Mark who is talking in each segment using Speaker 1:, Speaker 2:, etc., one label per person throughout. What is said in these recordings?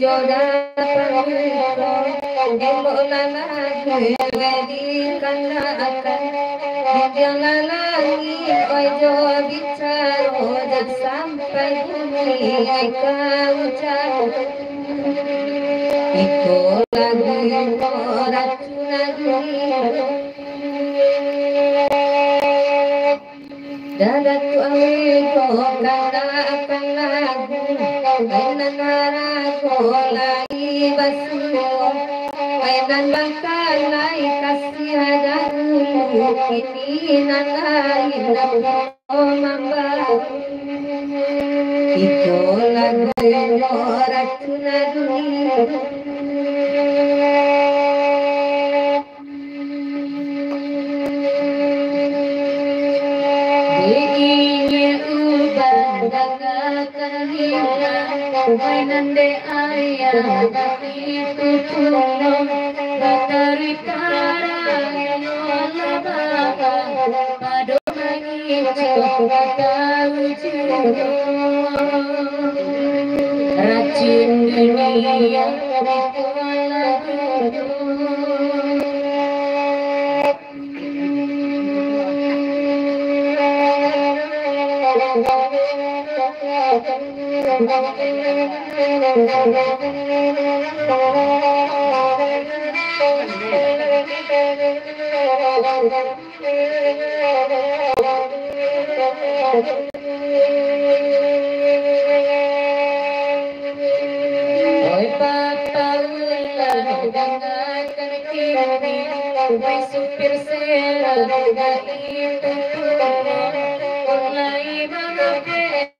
Speaker 1: joda pamiko emolana wedi kana akan jangan lagi ojo bicara dan sampai bumi kau ucap iko lagi Dadatu amigo kana akan lagu Kainan harago lagi basuyo Kainan bangkalai kasih dahulu Kini nalain mamba Iko lagu ratuna dunia Nande ayah itu tulung batari karang laba padu mangi tahu racun dunia Oi papa ulah dengarkan kini Oi supir sera itu mulai mengapai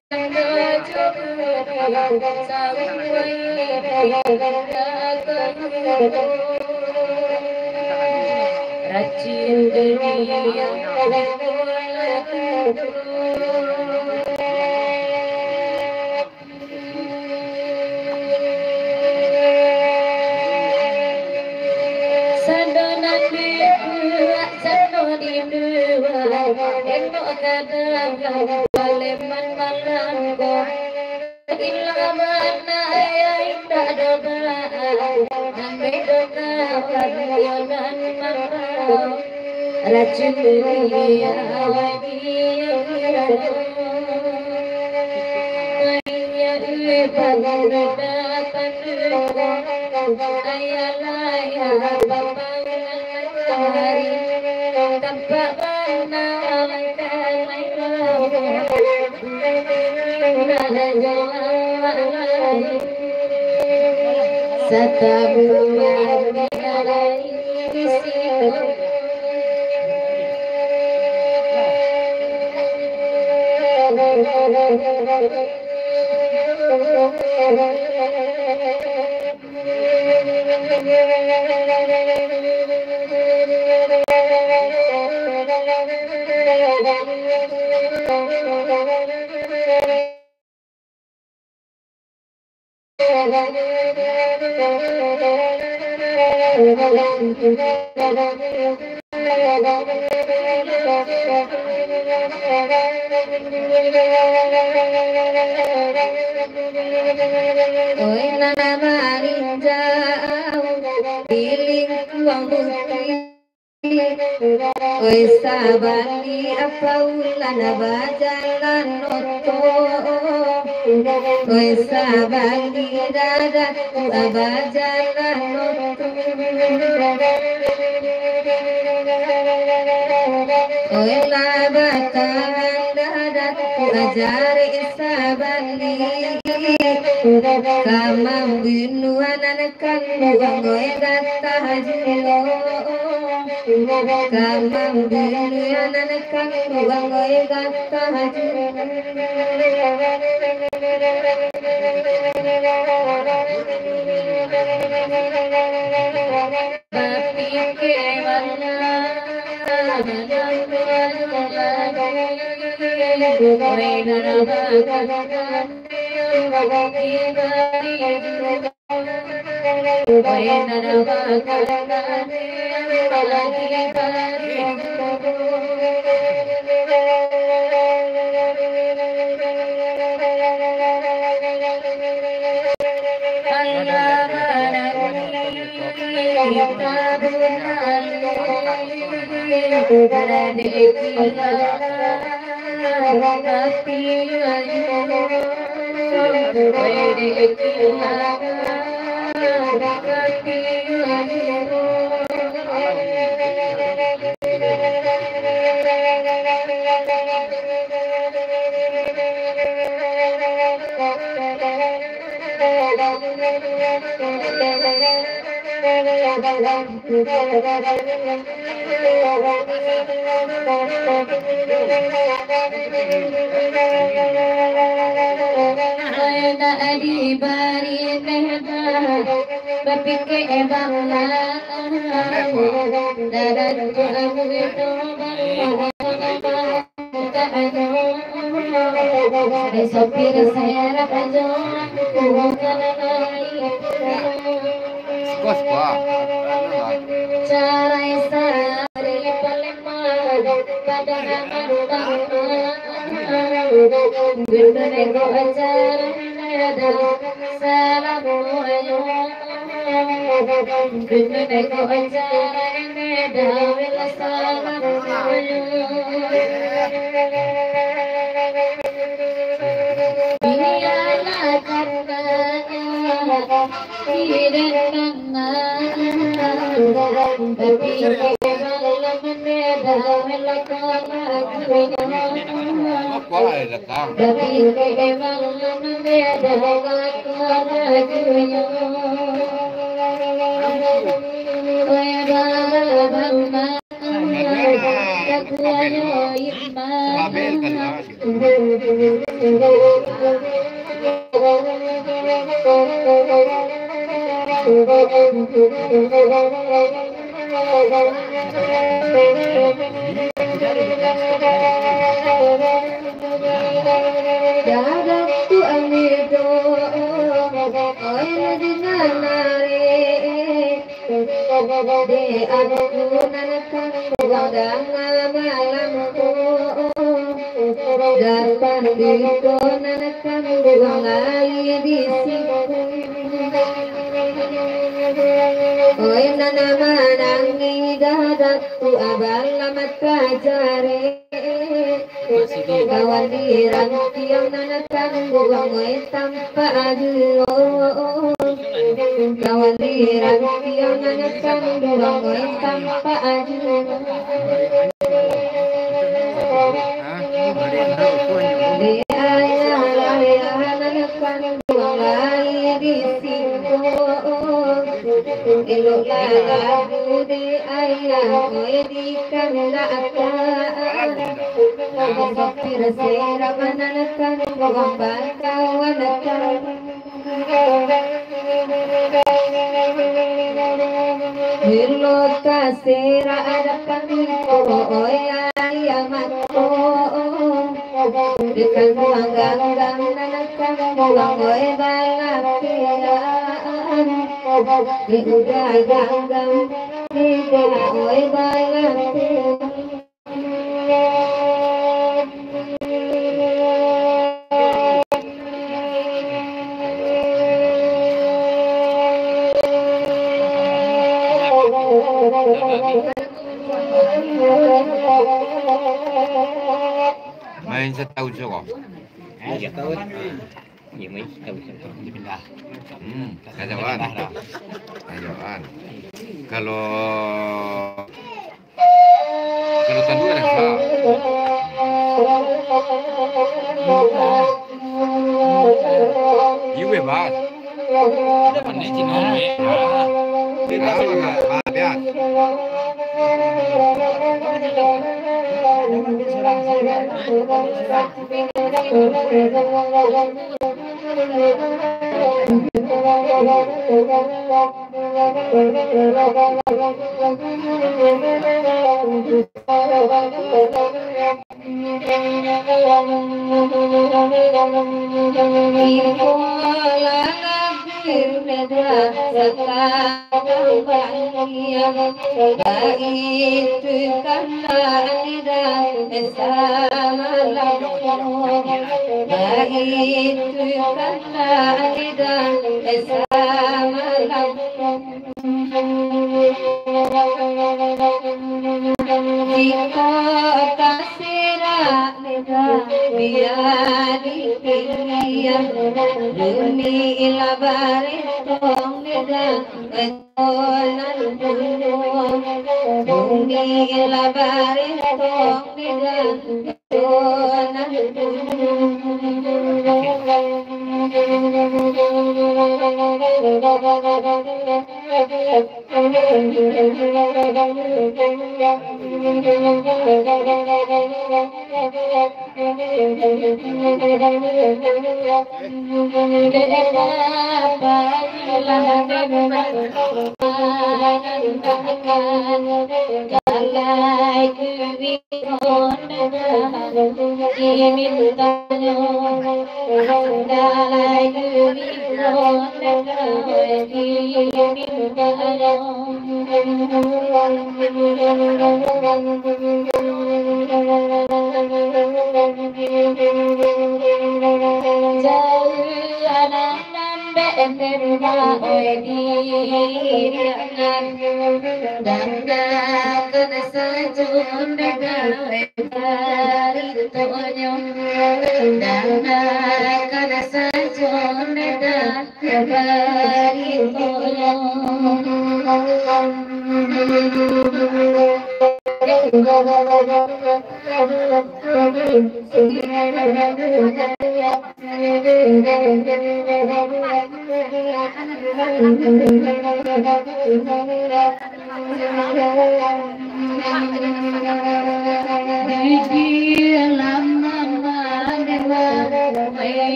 Speaker 1: Racun dunia Sadonan dua, sadonin dua Eno kadang baleman malamku Illa mana ya indah doa Ambil doa wadunan mampu Racun dunia wadia Mainnya bagai redakan Ayalah ya bapak hari Tanpa mana Satabu marai risiko Oi nana marinja piling kuang bukti Oi sabani apa ulana bajalan noto Oi sabani dadaku abajalan noto Oi labatan dadaku ajari sabani Kamang binuan anakan buang oi datah julo Kamang binuan anakan buang oi datah julo Bapi ke mana
Speaker 2: Main setahun soko.
Speaker 3: Setahun. Iya, main setahun dipindah.
Speaker 2: Kajauan. Kajauan. Kalau tandu ada sah. Iya bebas.
Speaker 3: Dapat nih Cina.
Speaker 2: Biar.
Speaker 1: Jika kasira biar dikirian demi ilabare tong neda etonan demi ilabare tong neda etonan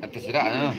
Speaker 2: Terserah ya.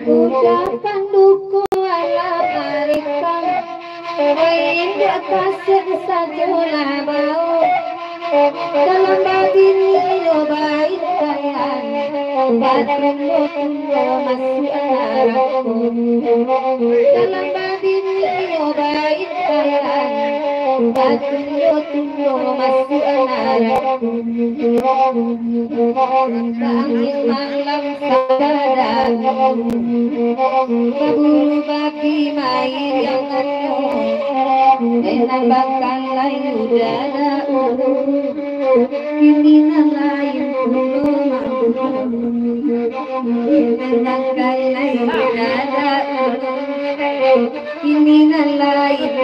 Speaker 1: Ucapan duku di atas sajalah bau dalam batin baik sayang batin masuk arahku dalam batin baik sayang batin masuk arahku angin malam sadar berburu bagi main yang enak bakal lain udara ini lain enak bakal lain udara ini lain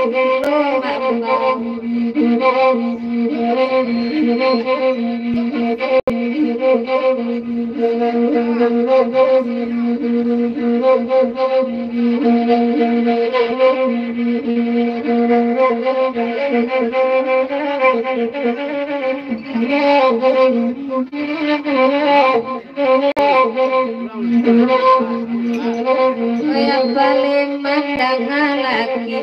Speaker 1: yang paling mandang lagi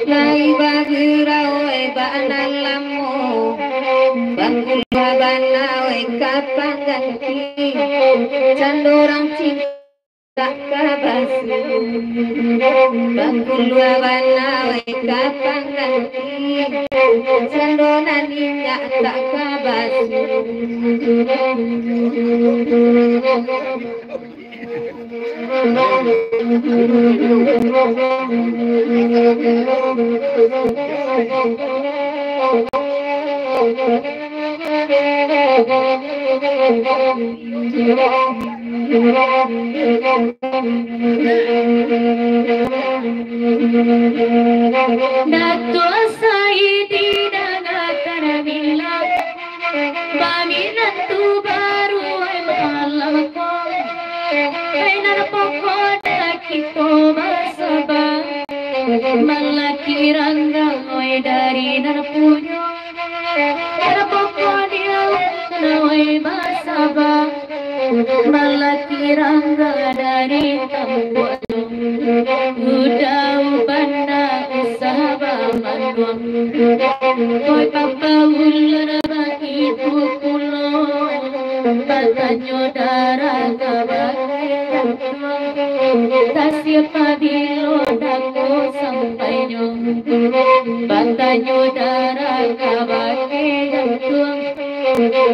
Speaker 1: lai bagi rawe banan lamu bangkul banawe kapan ganti candorang cinta kabasi bangkul banawe kapan ganti candonan minyak tak kabasi Dato' Saidi dagakan bilang Paminat tu baru malam kau Kainan pokok kita bersabang Malaki rangga dari narpunya Ada pokok dia nawai bersabang Malaki rangga dari tampuatu Udah banda sahabat manduang Koi papa ular bagi pukulo Batanyo darah kabayan Kasih pabilo dako sampainya Batanyo darah kabayan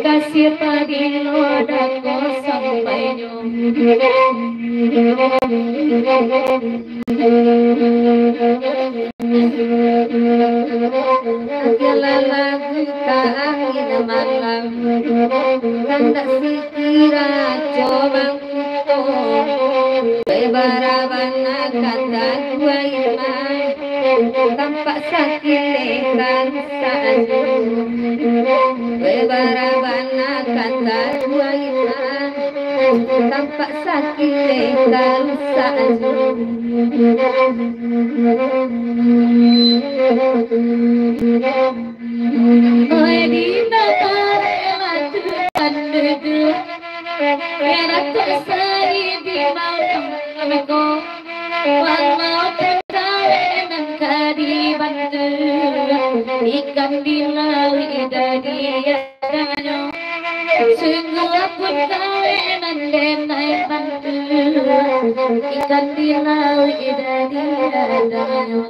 Speaker 1: Kasih pabilo dako sampainya Ajalah lagu angin malam Kandak sikira cobang kuto Bebarabana kata dua iman Tampak sakit lekan saaju Bebarabana kata dua iman Tampak sakit lekan saaju Oi di bakare matu andudu Era tersari di malam ameko Wan mau terkawe dan kadi bantu Ikan di lawi dari yadanyo Sungguh aku kawe dan denai bantu Ikan di lawi dari yadanyo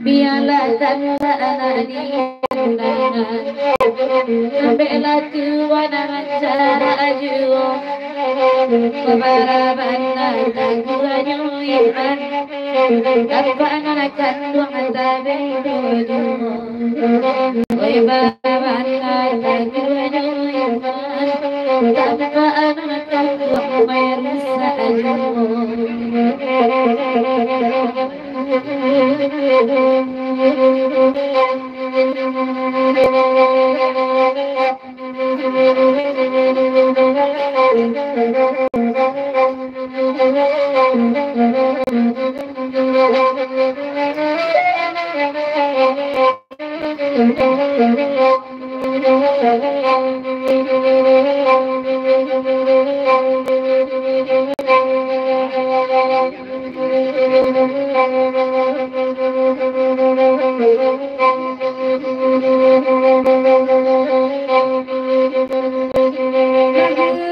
Speaker 1: Biarlah kata anak di undangan Sampai tuan acara ajuo Kebaraban tak kuanyo iman Kapan anak kandung tabe dodo Oi baraban tak kuanyo iman Kapan anak kandung merusak ajuo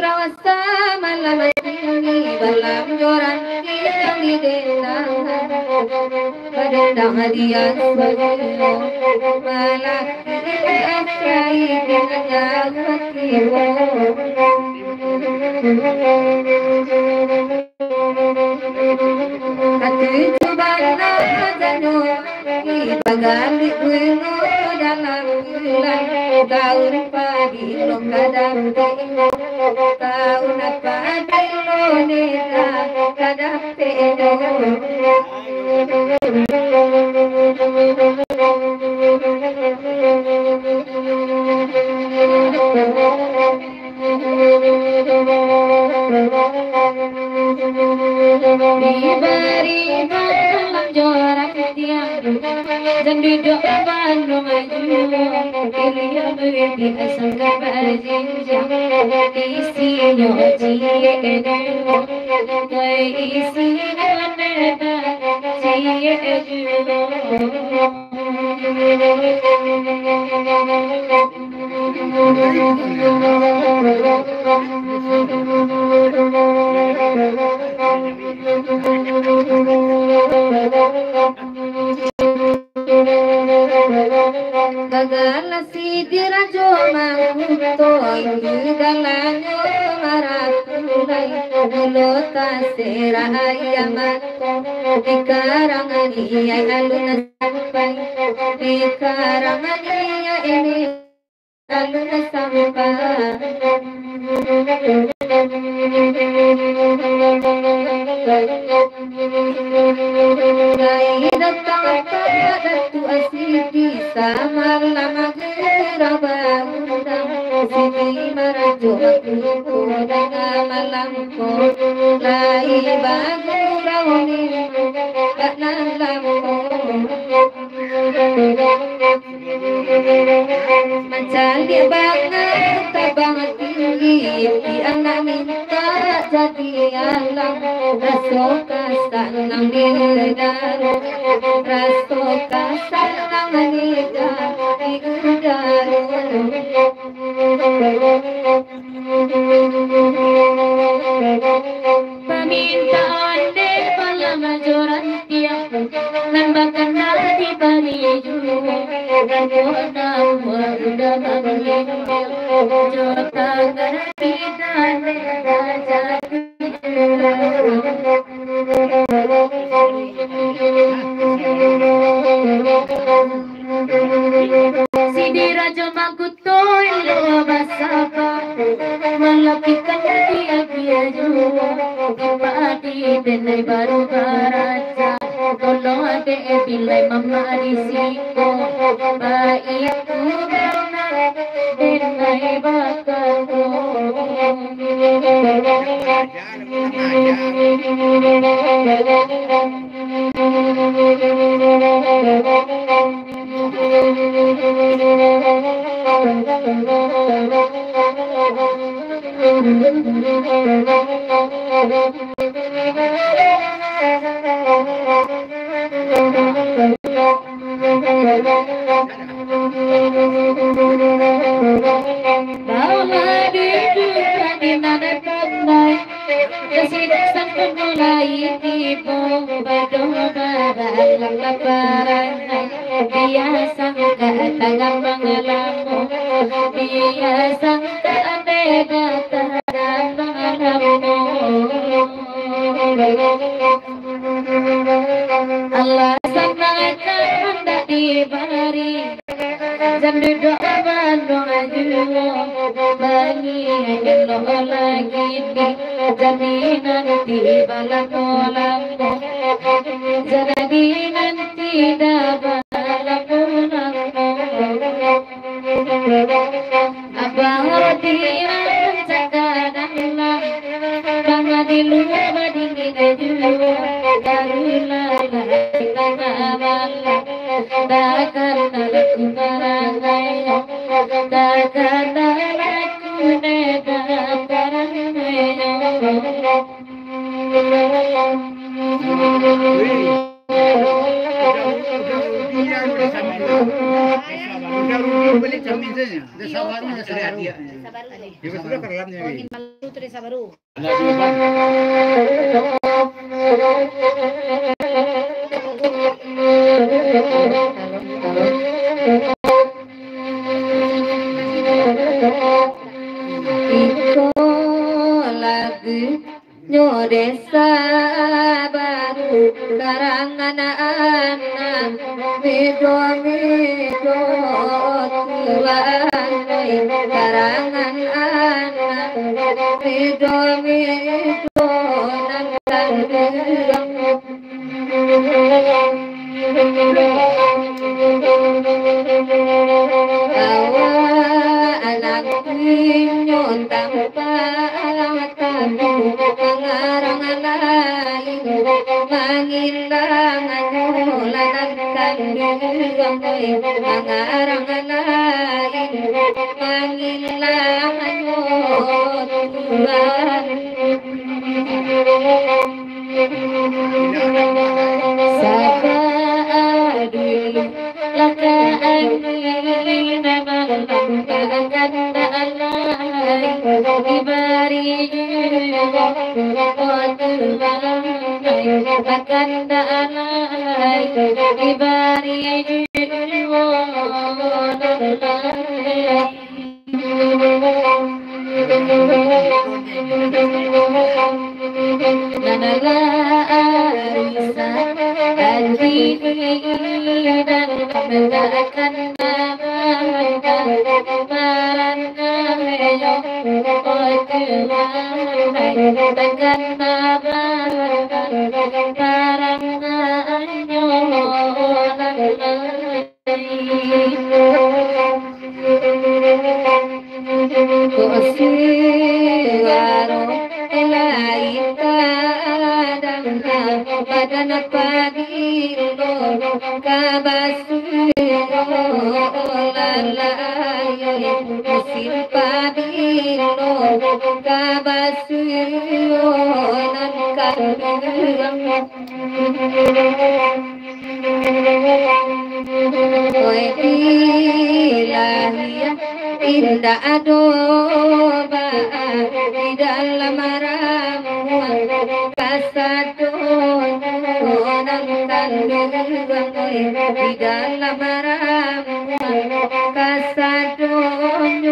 Speaker 1: Rasa malam ini balam joran yang di dendang badendang dia sebelum malam asai dengan hatimu hati cubana janu bagali kuno dalam bulan tahun pagi lo kadang tahun pagi lo neta kadang pedo Diberi malam jorak tiang dan duduk Bandung aja pilih duit di asangka berjinjang isinya cie isinya neta cie Bagala si dirajo manguto galanyo maratulay mulota sera ayaman ikarangani ay aluna sampay ikarangani ini aluna sampay Gai datang pada tu asidi sama lama gerabang sini merajo aku dengan malamku lai bagu rauni tak nalamku macam dia banget tabang tinggi di anak minta jadi alam rasoka sanang didaru rasoka sanang didaru permintaan de malam joran tiang nambakan di bariju Rajona udah bangun jota ngerti dan Sidi Raja Magutoy lo basapa malapikan dia jua ipati denai baru baraja tolong ade bilai mama risiko baikku benar denai bakaku Allah sangat hendak diberi dan duduk bandung aja bagi lo lagi di jadi nanti balang kolam jadi nanti dapat balang kolam abang dia cakadanglah bangga di luar badingin aja darulah Dakan nalaku barangaya Dakan nalaku neda barangaya Iko lagu nyo desa baru karangan anak mido mido tuan karangan anak mido mido nangkang awa anak nyon tanpa pengarangan lain mangilang lanang kandung pengarangan lain mangilang Tuhan sabar dulu laka angin melambangkan alai diberi bahkan alai diberi Nanalah arisa haji dan mendakan nama marana yo takkan nama marana yo Kosiwaro elaita badan pagilo kabasiro lalayo musim pagilo kabasiro Oi ilahi indah adoba di dalam ramuan kasadon nang kandung di dalam ramuan kasadon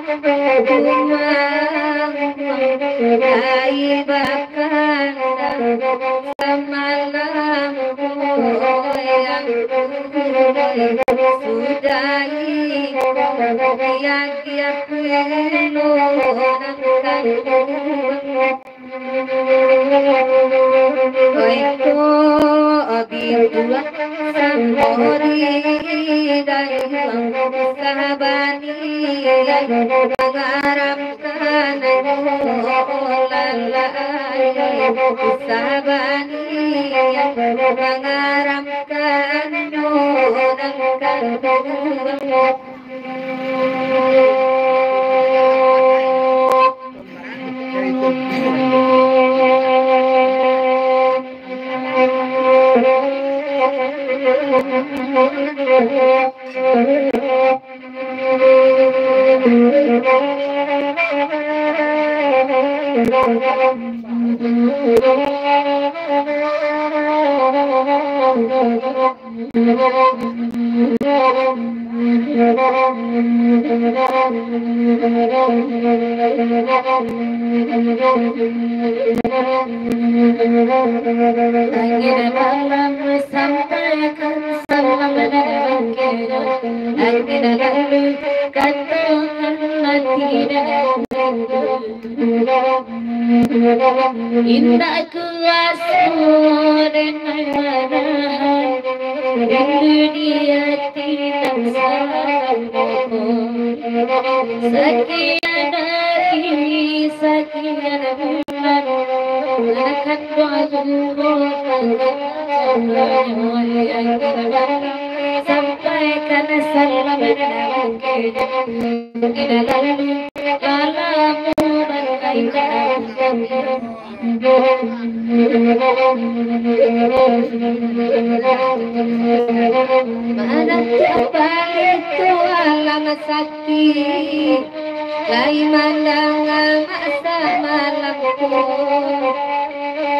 Speaker 1: Hai bahkan semalam goyang sudahi kia penuh Oiko abidua samori dalam sahabani mengaramkan lalai sahabani mengaramkan malam sampaikan salam dan lalu katakan mati dan indah kuasa dengan marahan dunia tidak sanggup sekian hari sekian bulan akan sampaikan salam dan lalu kalamu bagaikan mana siapa itu alam sakit lai mandang masa malamku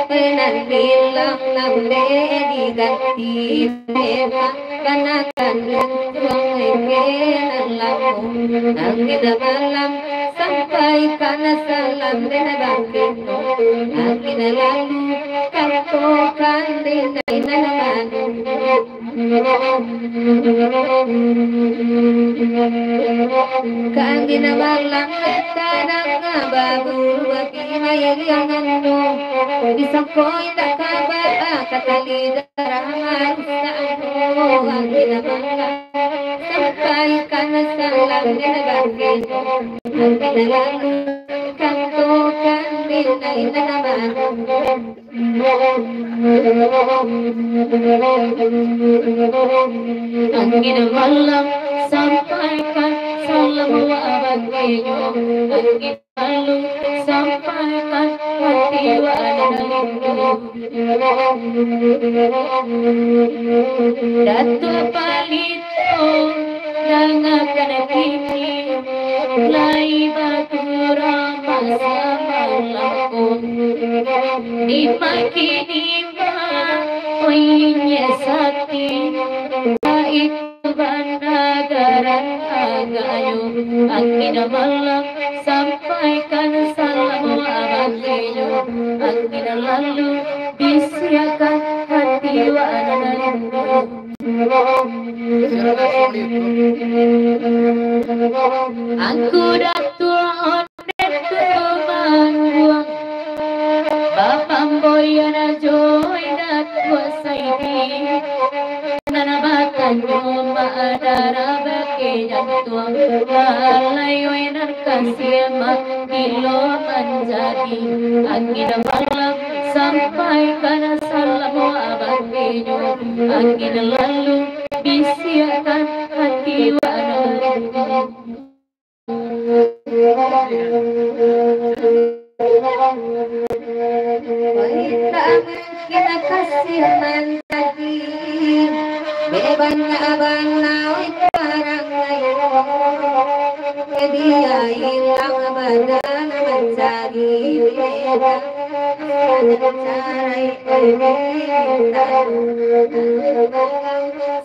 Speaker 1: pernah bilang nambe diganti memang kanakan tuang kenan lamu angin malam sampaikan salam dan bakito angin lalu katokan dinainan manu Kangin malam tanang babur bagi mayangan no disangkoi tak kabar katali darah angin malam sampaikan salam dan bakito angin lalu katokan dinainan manu angin malam sampaikan salam wa bagiyo angin lalu sampaikan hati wa Datu palito dangakan kini lai batura masa malamku di makini oinya sakti baik bandagaran agayo angin malam sampaikan salam abadiyo angin lalu bisiakan hati wa ananku aku datul onet kemangguang Bapam boyana joy dat kuasaini nanabatan nyoma adara bake jantuang lalai wenar kasima kilo menjadi angin malam sampaikan salam abakinyo angin lalu bisiakan hati wa ananku Kita kita kasih menjadi bebannya abang naik barang lain dia hilang badan mencari beban carai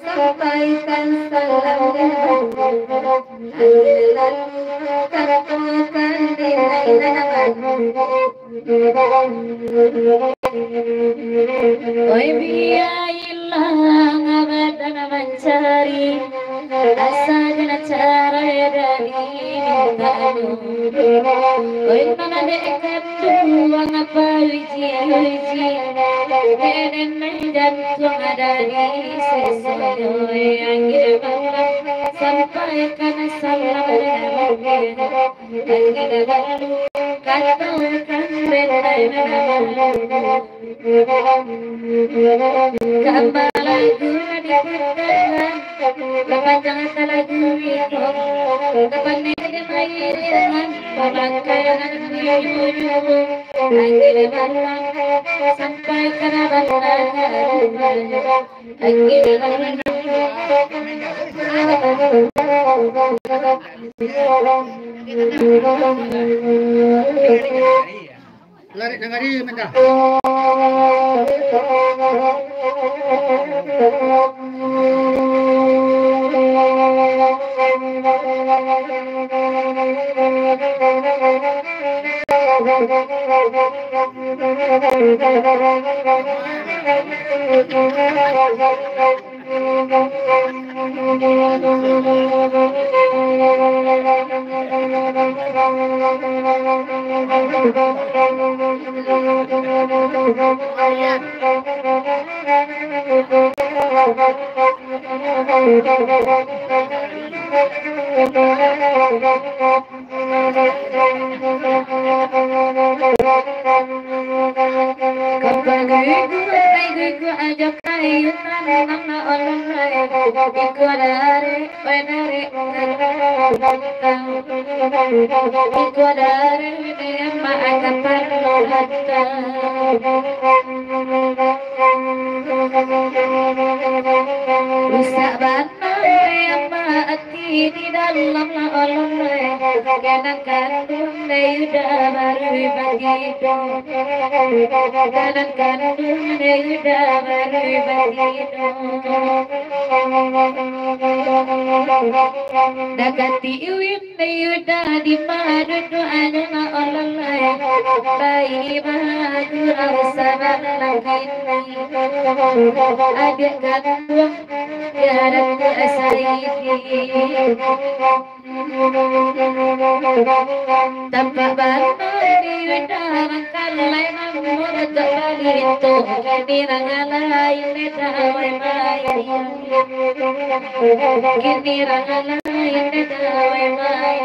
Speaker 1: sampaikan salam katakan oi biailah abadan mencari asa dengan cara dari mintanu oi mana dekat tuang apa uji nenen jantung ada di sesuatu yang kita sampaikan salam dan lalu katakan gambar lagu diputarkan kepanjangan lagu itu kepanjangan mainan pemakaian ibu angin malam sampai ke angin
Speaker 4: Lari nangari menda. rusak banget yang mati di dalam olong kanan kandung udah baru begitu kanan kandung udah baru begitu dakati iwin udah di madu doanya olong bayi madu rasa lagi adik kandung ya aku asari tanpa bani udah makan lain mulut bali itu kini rangalain dawai mai kini rangalain dawai mai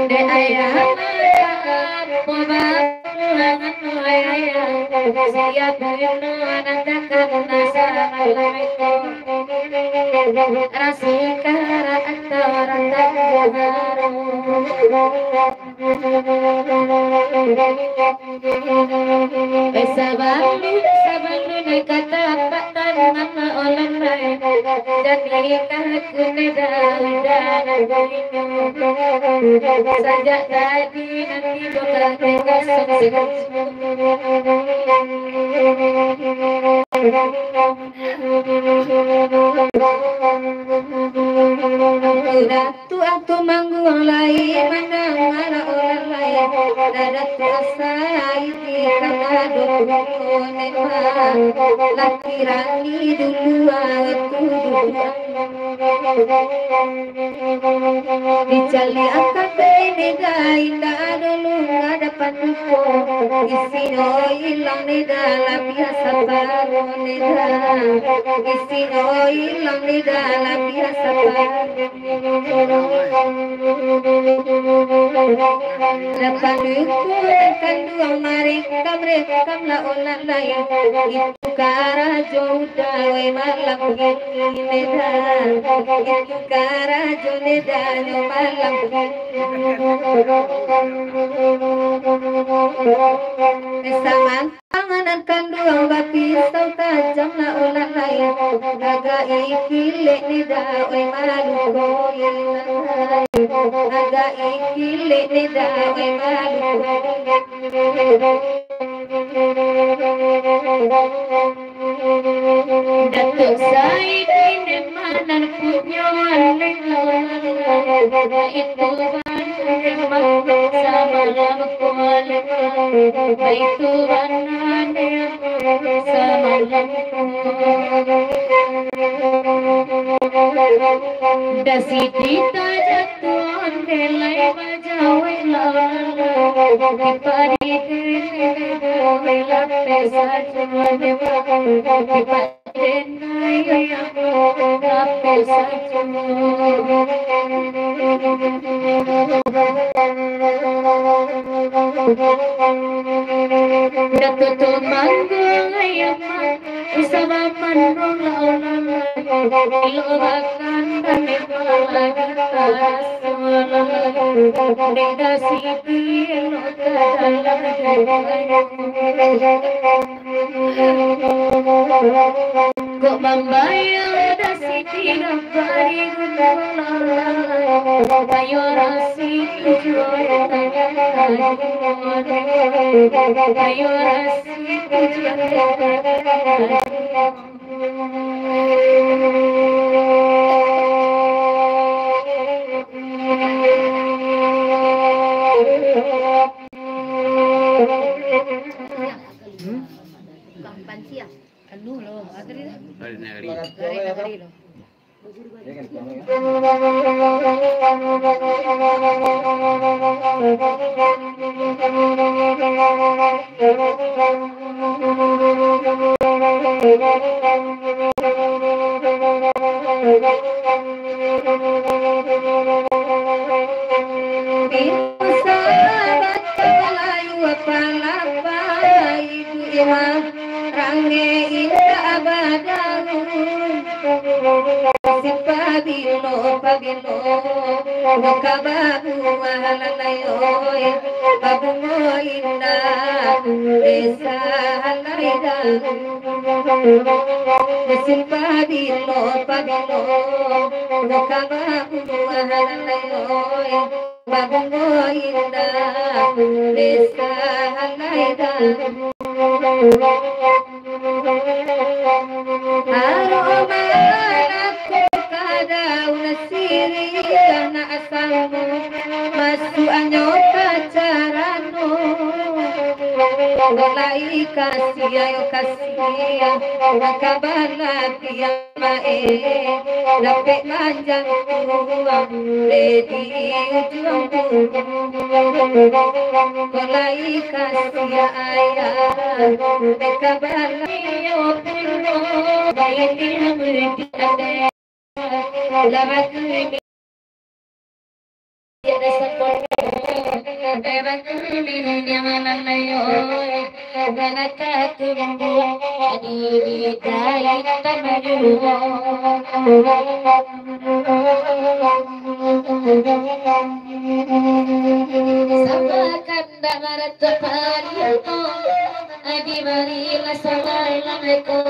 Speaker 4: de ayah siap menandakan nasabah itu rasikara atau rantang baru sabalu kata patan nama oleh dan nikah kuneda dan saja tadi nanti bakal kosong Ratu aku manggung lain mana mana orang lain ada kuasa ini karena doa laki rani dulu aku dicali akan beda indah dulu ada panuko isi no hilang di dalam biasa baru nida isi no hilang di dalam biasa depan duku akan dua mereka kamlah olah lain itu kara jodoh we malam ini itu kara jodoh malam ini Panganan kandung bapisau tajam na ulah lain aga ikile ni dawe maluko aga ikile ni dawe maluko Datuk Said ini mana punya itu sama itu Dasi dita jatuan delai majawai lawan pari delai lape sajuan pari lape sajuan Datu manggung ayam usama manung laulan ilobakan dami palagan deda sipi kok membayar dasi tidak bari ayo rasi ayo rasi
Speaker 1: Anu loh, adri lah.
Speaker 3: Dari
Speaker 1: Dari loh.
Speaker 4: Range inda abadaun Pabilo, pabilo, kababu halalayo, babu mo inda, desa halayda. Desin pabilo, pabilo, kababu halalayo, babu mo inda, desa halayda. Kada unasiri karena asalmu masuk anyo pacarano Golai kasih ayo kasih Nakabala piyamae Lapik manjang tuang Ledi ujung Golai kasih ayah Nakabala yo puno Bayan dia berdiade Lama kini Tiada sepuluh Bebas kini Jangan layo Karena ketunggu Adi daya Tamaju Sabakan Damarat Tepariyato Adi marilah Assalamualaikum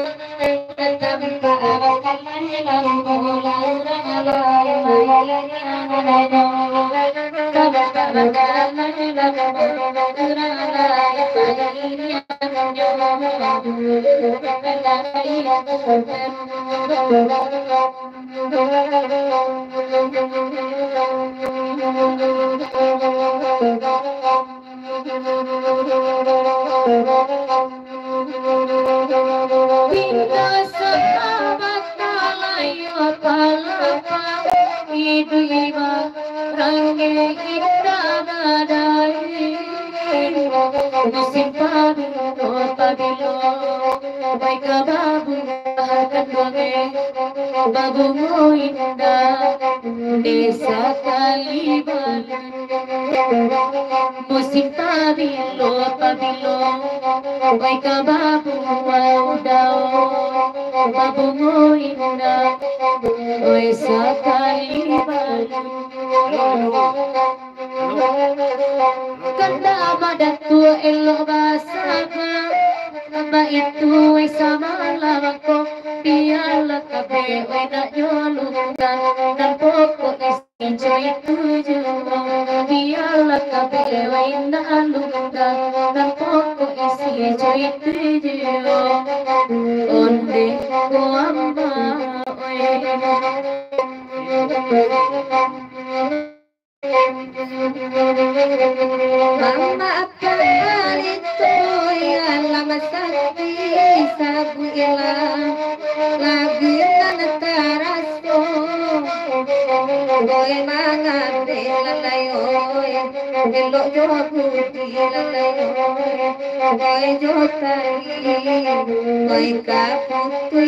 Speaker 4: Tanpa abakan Mahilang Laura Malaya Mayanya Nanayo Tanpa abakan Mahilang Laura Malaya Mayanya Bina sahabat kalayu palapa Idu ima rangi kita nadai Musim pabilo pabilo Baik babu akan bonge Babu mu indah Desa Kalibalan Musim pabilo pabilo Baik babu udao Babu mu indah Desa Kalibalan Kanda madatu elo basaka Aba itu sama lako biarlah kabe nak nyolongkan dan pokok isinjo itu juga biarlah kabe nak lungkan dan pokok isinjo itu juga onde ko amma Mama apa itu yang lama sakti sabu ilang lagi taraso boy mangate lalayo elo jo puti lalayo boy jo tari boy kaputu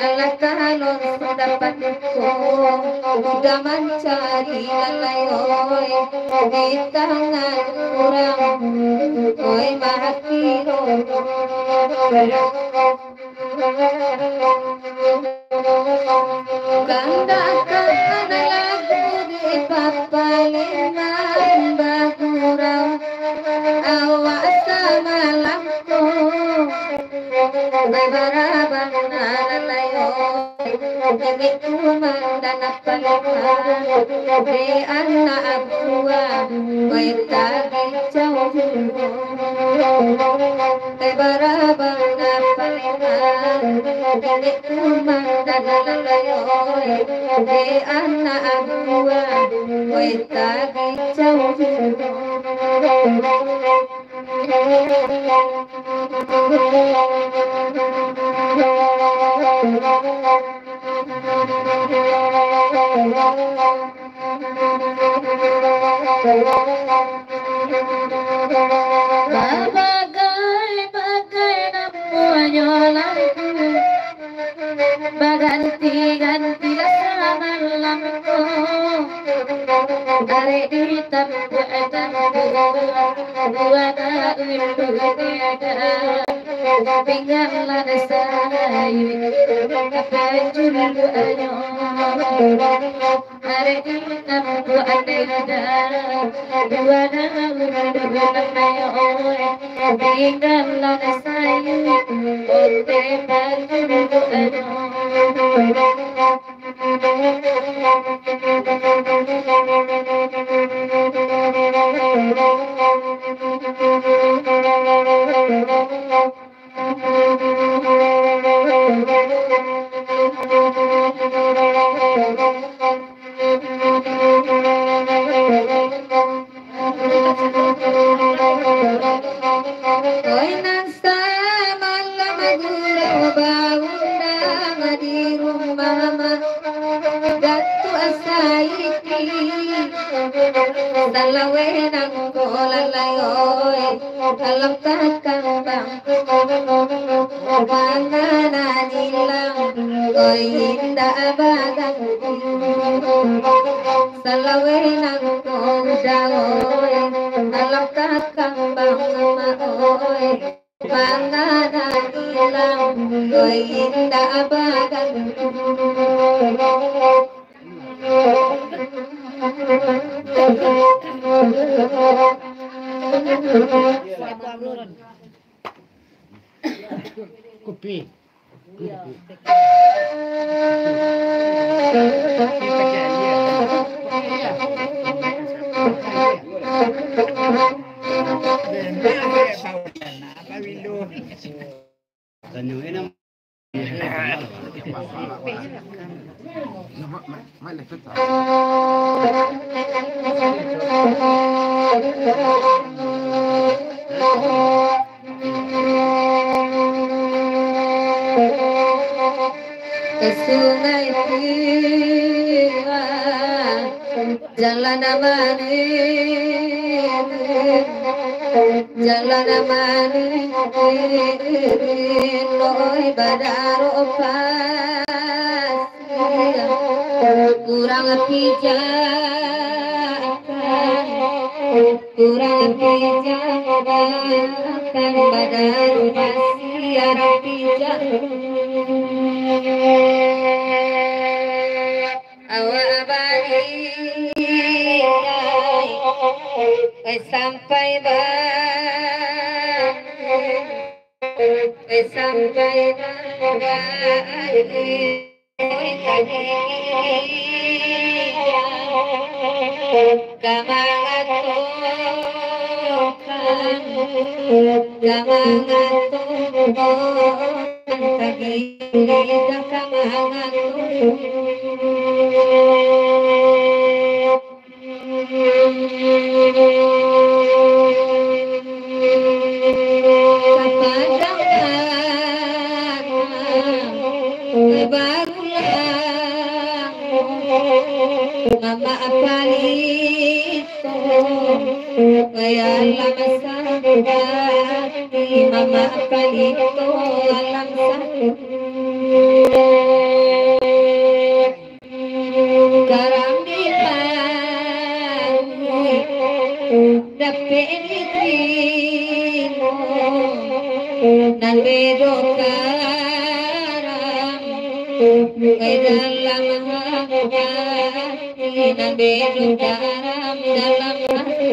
Speaker 4: ala kalon dapat ko sudah mencari lalayo di tangan orang boy mahakiro Ganda kana lagu di papaliman bagurau awas sama lampu beberapa nalayo demi tuman dan apaliman di anak abua baik tadi jauh beberapa apaliman demi tuman dan nalayo di anak abua baik tadi jauh bagai namanya lagu baganti-ganti rasa malamku dari di tabuatan buana ulu tiada pinggalan sayu kapajul anyo dari di tabuatan buana ulu nayo pinggalan sayu ote pajul anyo Hoy nasa malam gurau baunda di rumah Datu asaiki Dalawe nang kolalayoy Alam takang bang Panganan ilang Oy hinda abagang Salawe nang kodaoy Alam takang bang maoy Panganan ilang Oy hinda abagang
Speaker 3: Kopi.
Speaker 4: Ke sungai Tiwa jalan amane loy badaro pasir kurang pijakan badaro pasir pijak awabali sampai sampai Mama apalito kaya alam sa Mama apalito alam sa karamdiman dapenitin nalbedo karam kay dalam hati nalbedo karam dalam hati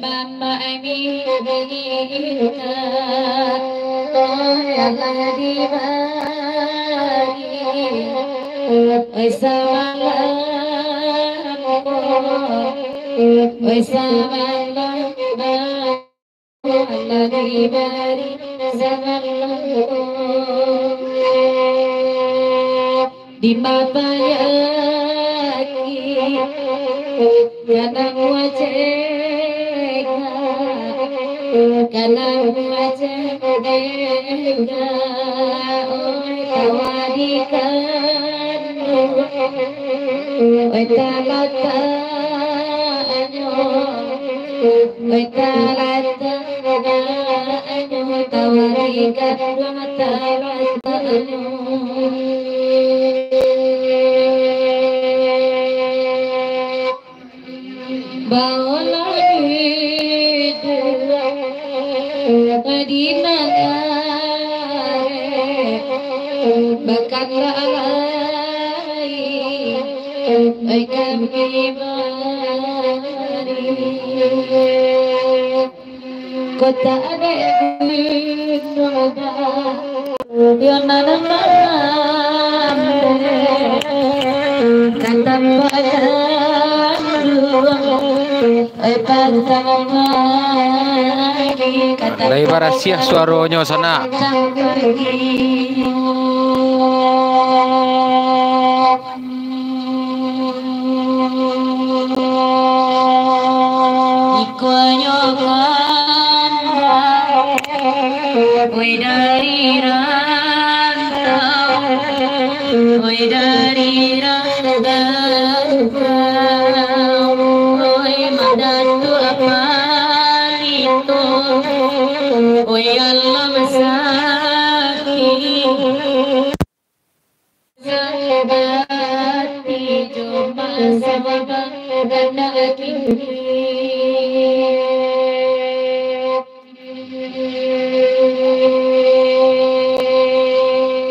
Speaker 4: Mama Aminta Allah di mari samalam Allah di mari samalam di mapanya kanang wajah kanang wajah dega oi tawadikan oi talata anyo oi talata anyo tawadikan wa talata anyo di magare bakat lalai ay kami bari kota ada noda yon nanam kata ay pantang
Speaker 5: Dari barasiah suaranya sana.
Speaker 4: Ikonyo oi dari rantau oi dari rantau oi madatu apalito oi Allah masaki sabati joma sabab dana kini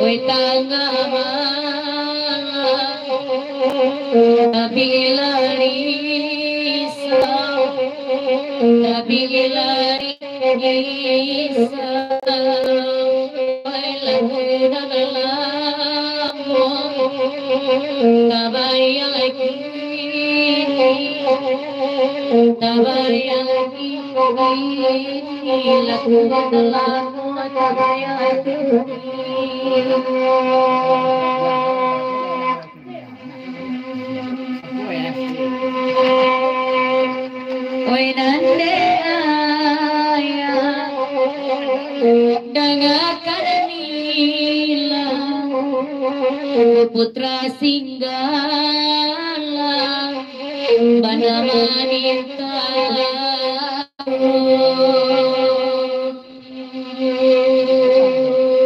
Speaker 4: oi tangama nabilari oi laguna galamo tabayaki laguna galamo tabayaki oi nande aya dengarkan nila putra singgala bana manita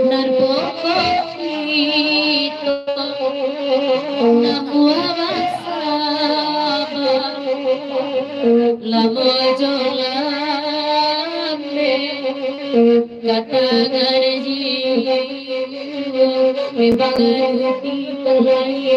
Speaker 4: narpoko itu nabuah basaba lamo
Speaker 1: kata ngaji membantu terlalu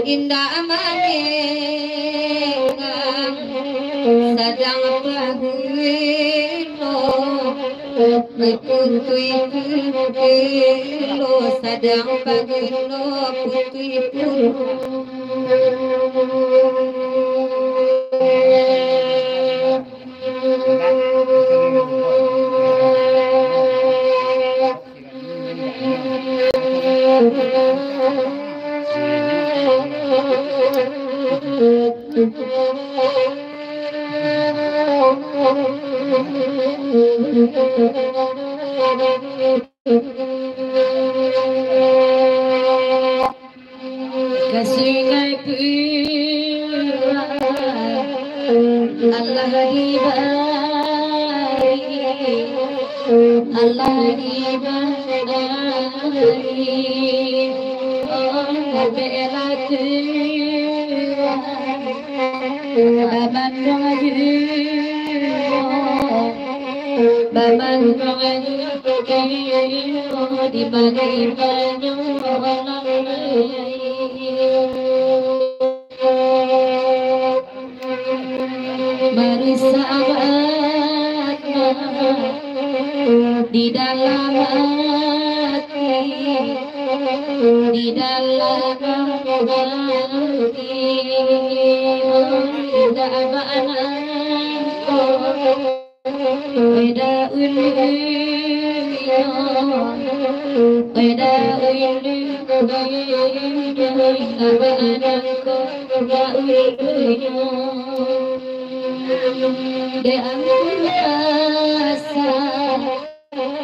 Speaker 1: indah amanekang sadang pagino putui lo sadang pagino putui Kasingai pira Allah dibari Allah dibari oh belati baban rayu baban rayu di bagi banyu mari sahabat di dalam hati di dalam hati tidak mana beda ulu beda ulu de angkasa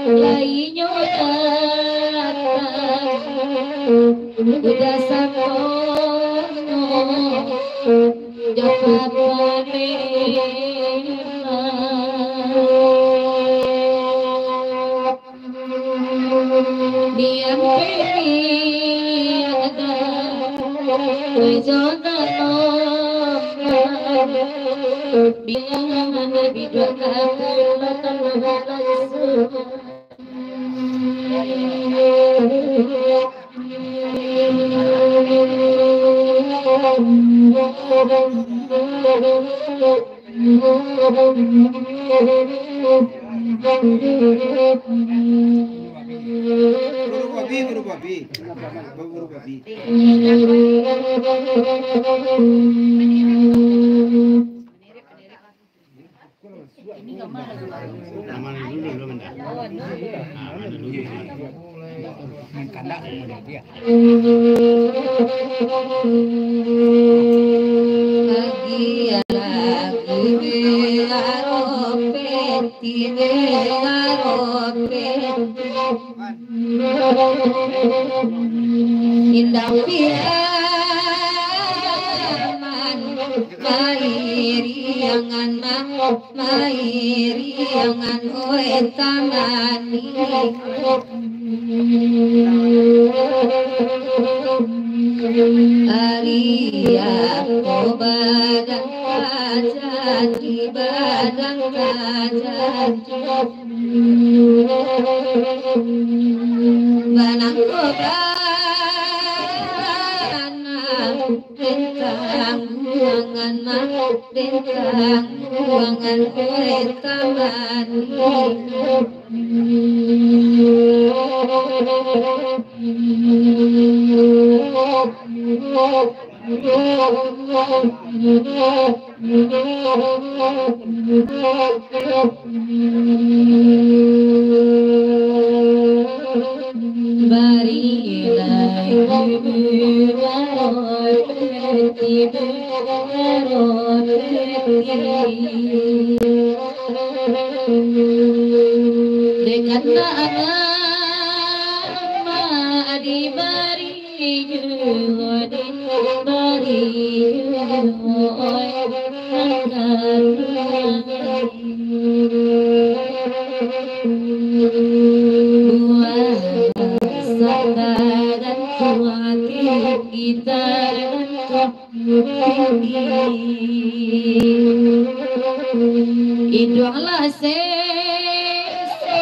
Speaker 1: lainnya udah sakono japane diam pilih ada wijodano biang bidwa kakulatan halasu
Speaker 6: Guru babi.
Speaker 1: indah firman mairiangan mairiangan oe tamani Aria badang kajati badang kajati banang kobana bintang buangan mak bintang buangan kue Bari ilai
Speaker 4: Idolalah seso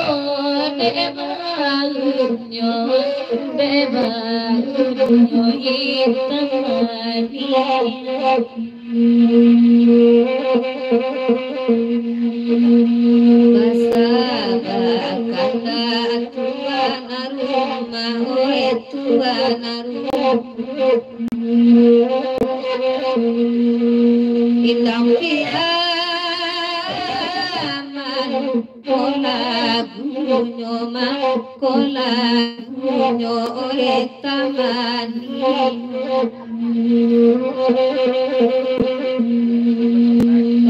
Speaker 4: debangunyo itamani Basabakanda Tuhan rumah oleh Tuhan rumah Indang piaman kola gunyo makola gunyo oleh taman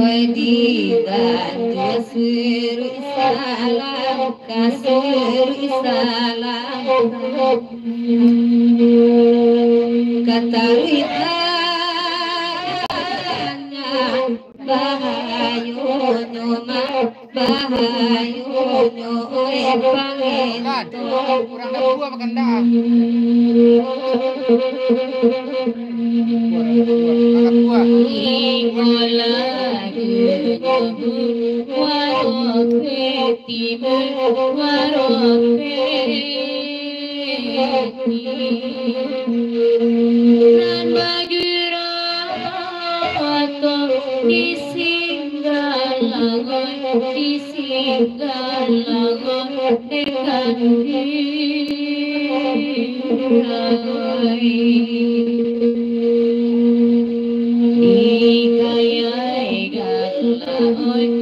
Speaker 4: Oi diganti suruh salam kasih salam kata bahayonyo oleh pangento
Speaker 3: kurang dah dua makan dah.
Speaker 4: Ikola nan bagira disinggalangon dekan ikayai galaon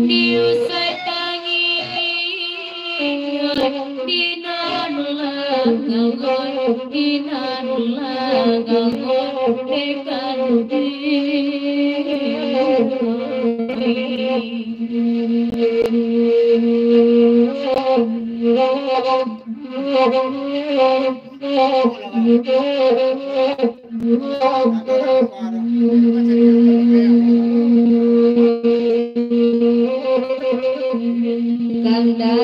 Speaker 4: diusai tangi dinanulagangon dekan Kanda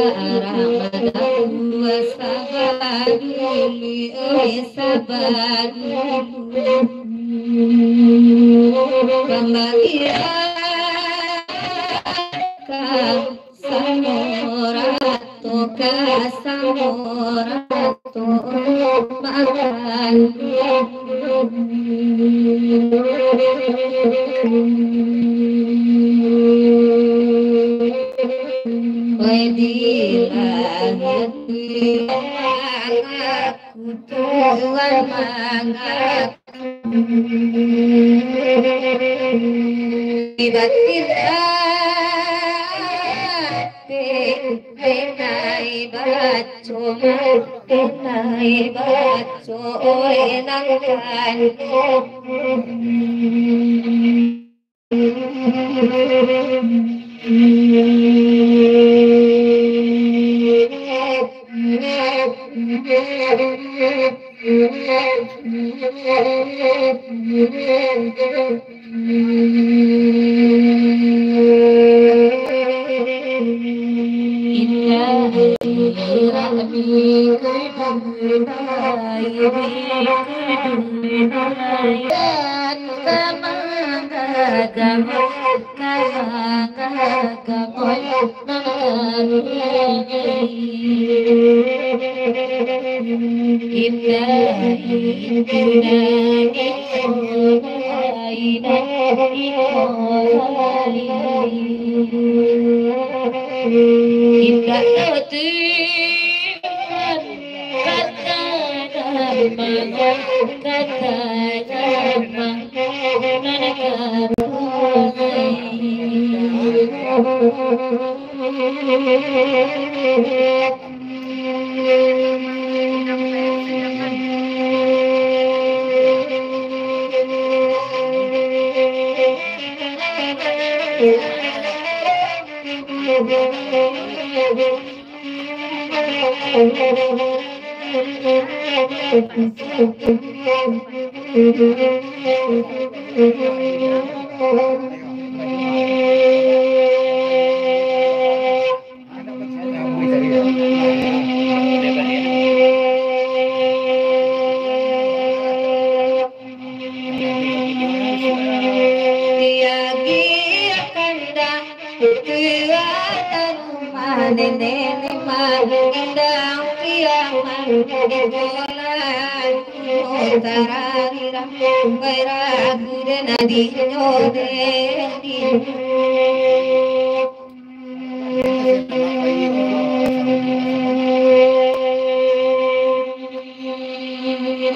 Speaker 4: Ramadhan wasabaduli sabaduli pembagian samorato kasamorato makan Wedilahati aku Tuhan mengaku Ibatin benai baco enangkan kata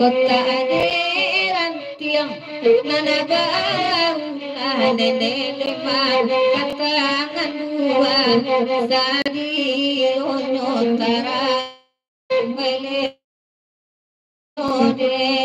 Speaker 4: Kota adiran tiang nanabaulah nenek katangan dua sadi onyo tara mele ode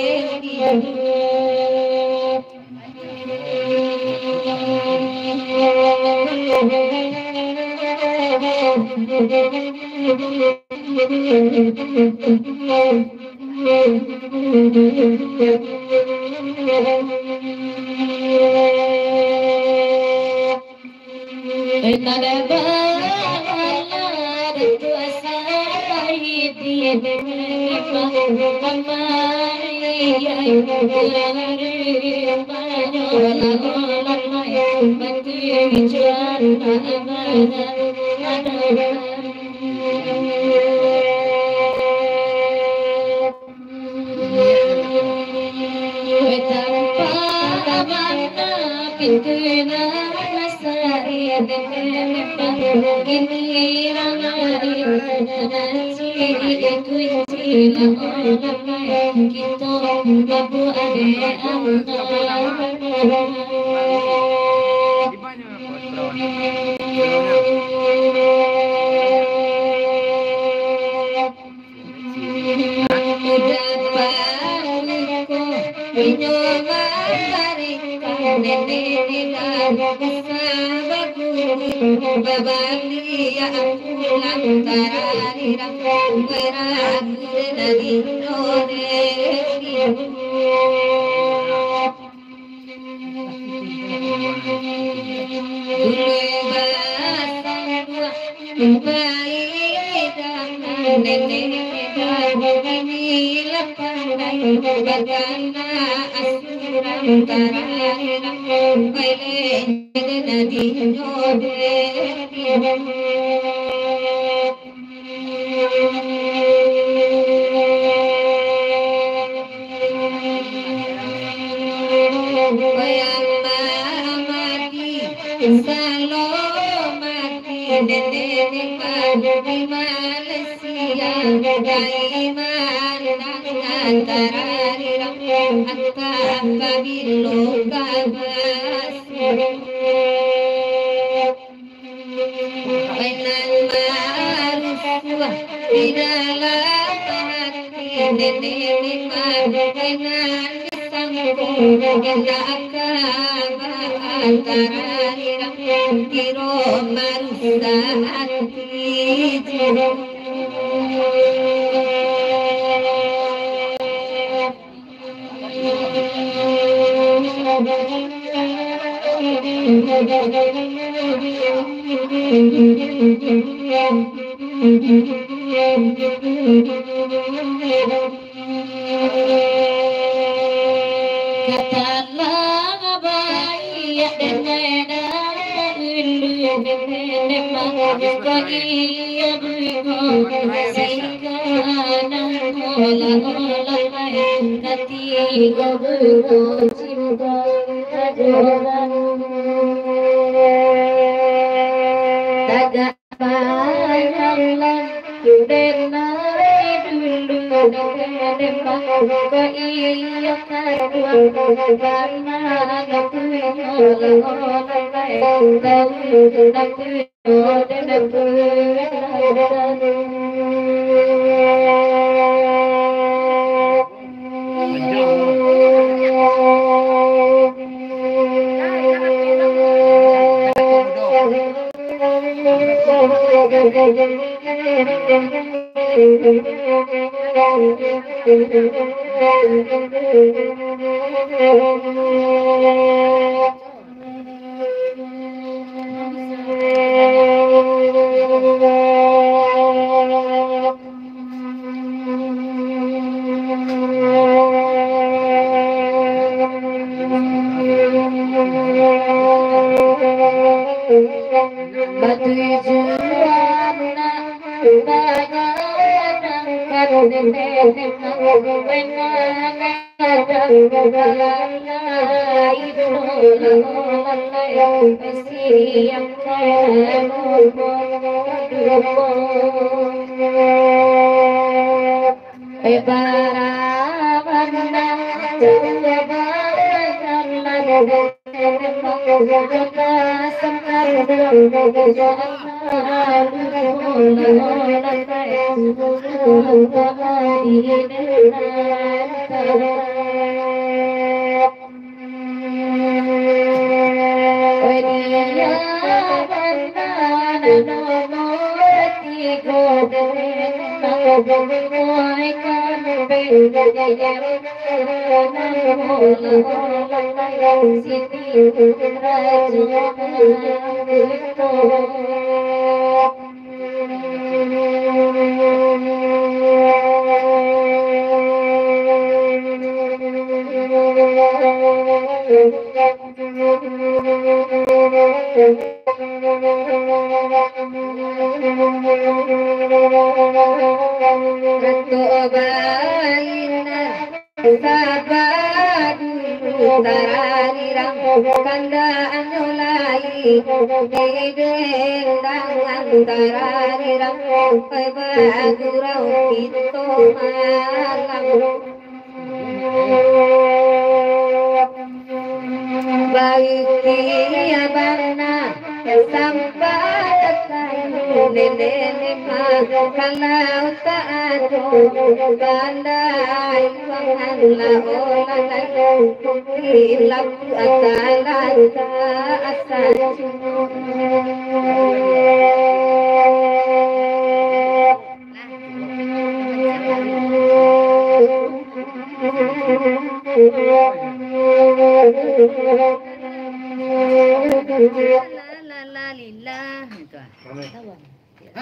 Speaker 4: Batu juana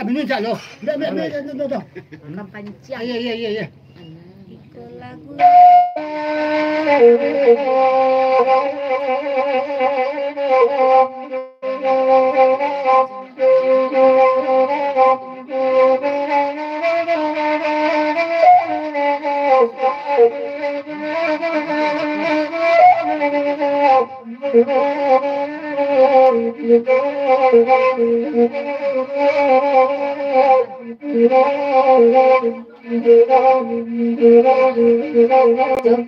Speaker 3: Bener tak lo? Dah.
Speaker 4: Mempancang.
Speaker 3: Ya.
Speaker 4: Itu lagu.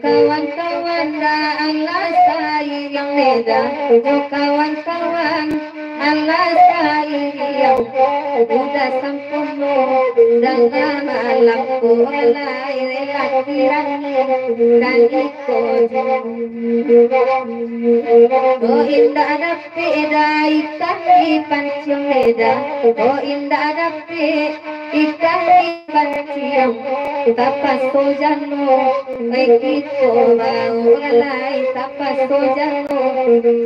Speaker 4: Kawan-kawan Allah sayang beda, kawan-kawan Allah sayang udah sempurna dan malam mulai lahiran dan ikut oh indah dapat ikan ikan cium beda oh indah dapat ikan ikan cium tapas sojano begitu bau lalai tapas sojano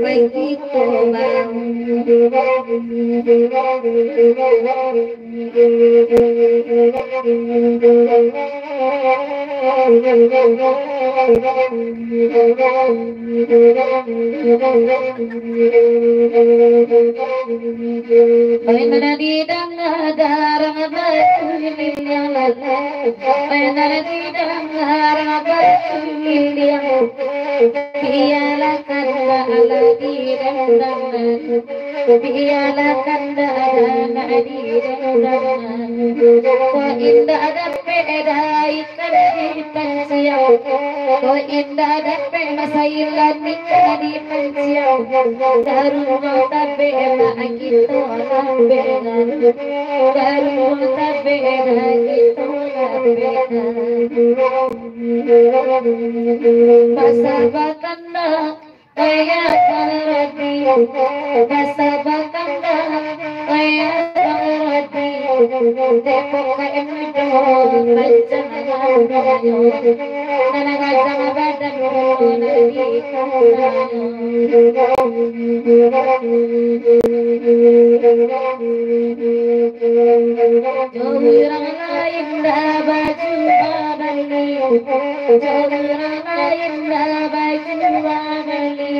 Speaker 4: begitu bau Indah ada beda ikan di pensiau. Ko indah dapat masailan ikan di pensiau. Darul tabe gitu beda. Darul tabe gitu beda. Basabakanda kaya karati, basabakanda kaya karati. Depok kaya mudo, macam mana? Nanagadang badan Jauhirang lain dah baju abali, jauhirang lain dah baju abali.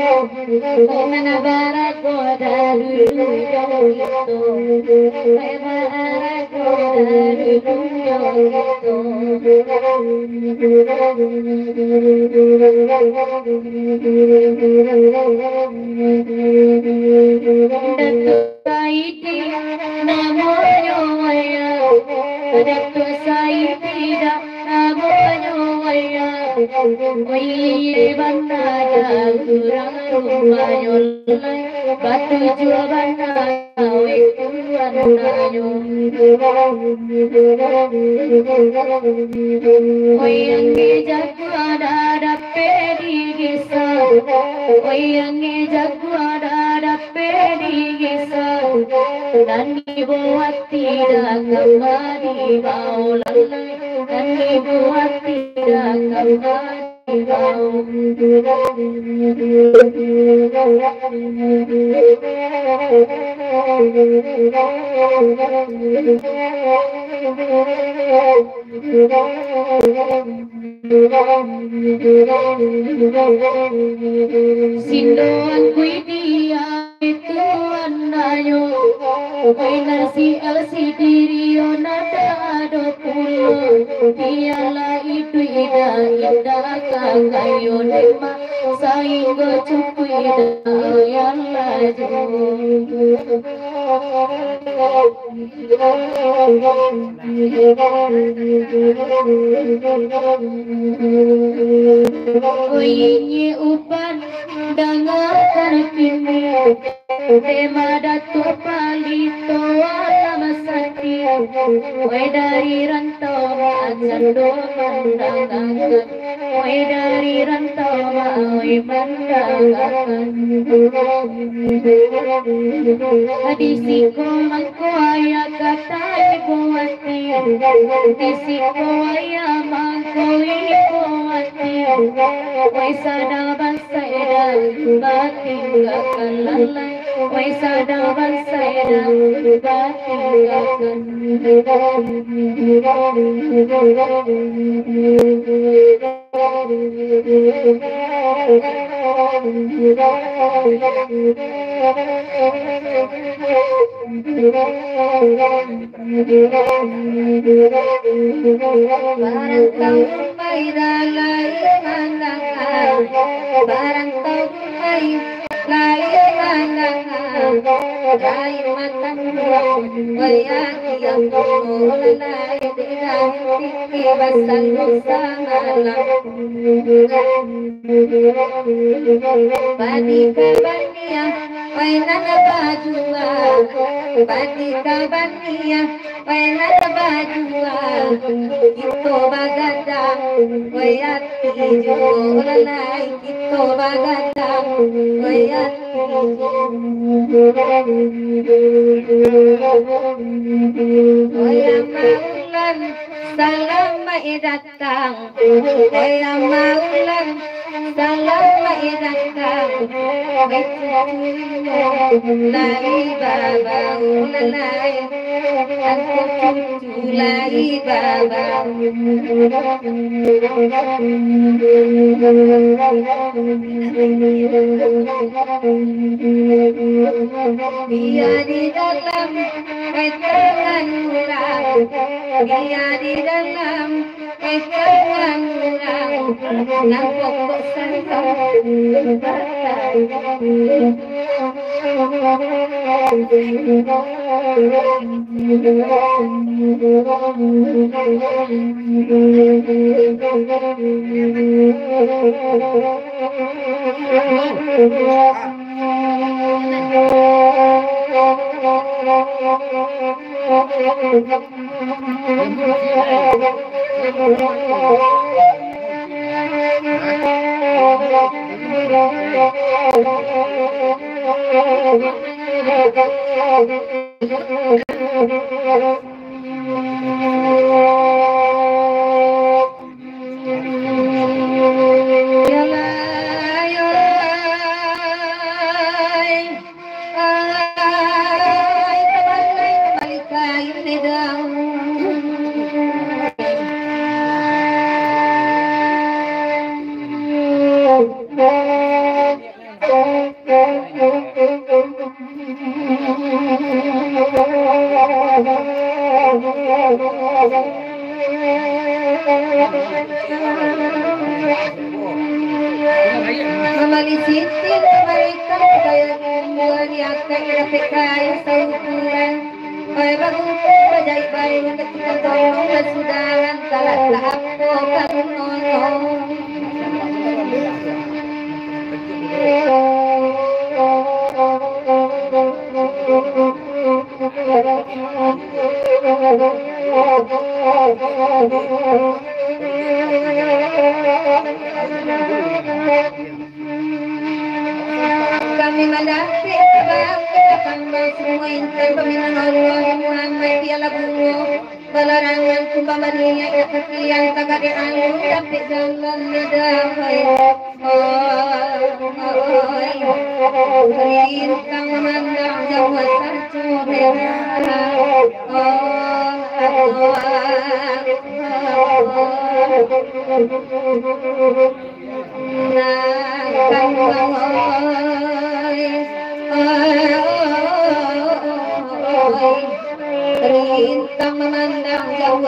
Speaker 4: Mana barat goda dulu gitu, mana barat goda dulu gitu. Saidi namanya waya, Datuk Saidi namanya waya. Waya bandara kurang rumahnya, batu jua bandara wekuan nayo. Wayang jago ada dapat digisah, wayang jago ada dapat digisah. Dan dibuat tidak kembali bau lalai, dan dibuat tidak kembali bau. Sindoan kui dia itu anayo, kui nasi LCD rio nada do pulo, dialah itu indah kagayo nema, sainggo cukup indah yang laju. Oinye upan dengarkan kini, tema datu palito alam sakti. Oi dari rantau ajar do mandangan, oi dari rantau oi mandangan. Disiko mangko ayah kata ibu hati, disiko ayah mangko ibu hati. Oi sada bangsa eda batin akan lalai, oi sada bangsa eda batin akan. Barang tahu mayda lai mandangan, barang tahu lai mandangan, lai matang wayang yang mulai dengan tinggi basal samalam. Padi kabania, wayang bajua, padi kabania, wayang bajua, itu bagadang, wayang tijo lalai, itu bagadang, wayang wayang maulan, salam mai datang, wayang maulan, salam mai datang, lai baba ulalai, aku cucu lai baba. Dia di dalam pegangan orang, dia di dalam pegangan orang, nampak bosan kau berbatai. Memelisitin mereka kaya bulan yang kaya saukuran. Kaya bagus bajai bayi untuk kita tolong dan sudahan salah tak apa karunono. Kami malapit bakit tambah semua insan pemimpin Allah Muhammad dialah bunga balarangan kumbamaninya kesekian kagak anu tapi jalan nedahai Rintang memandang jauh sarjuna Rintang memandang jauh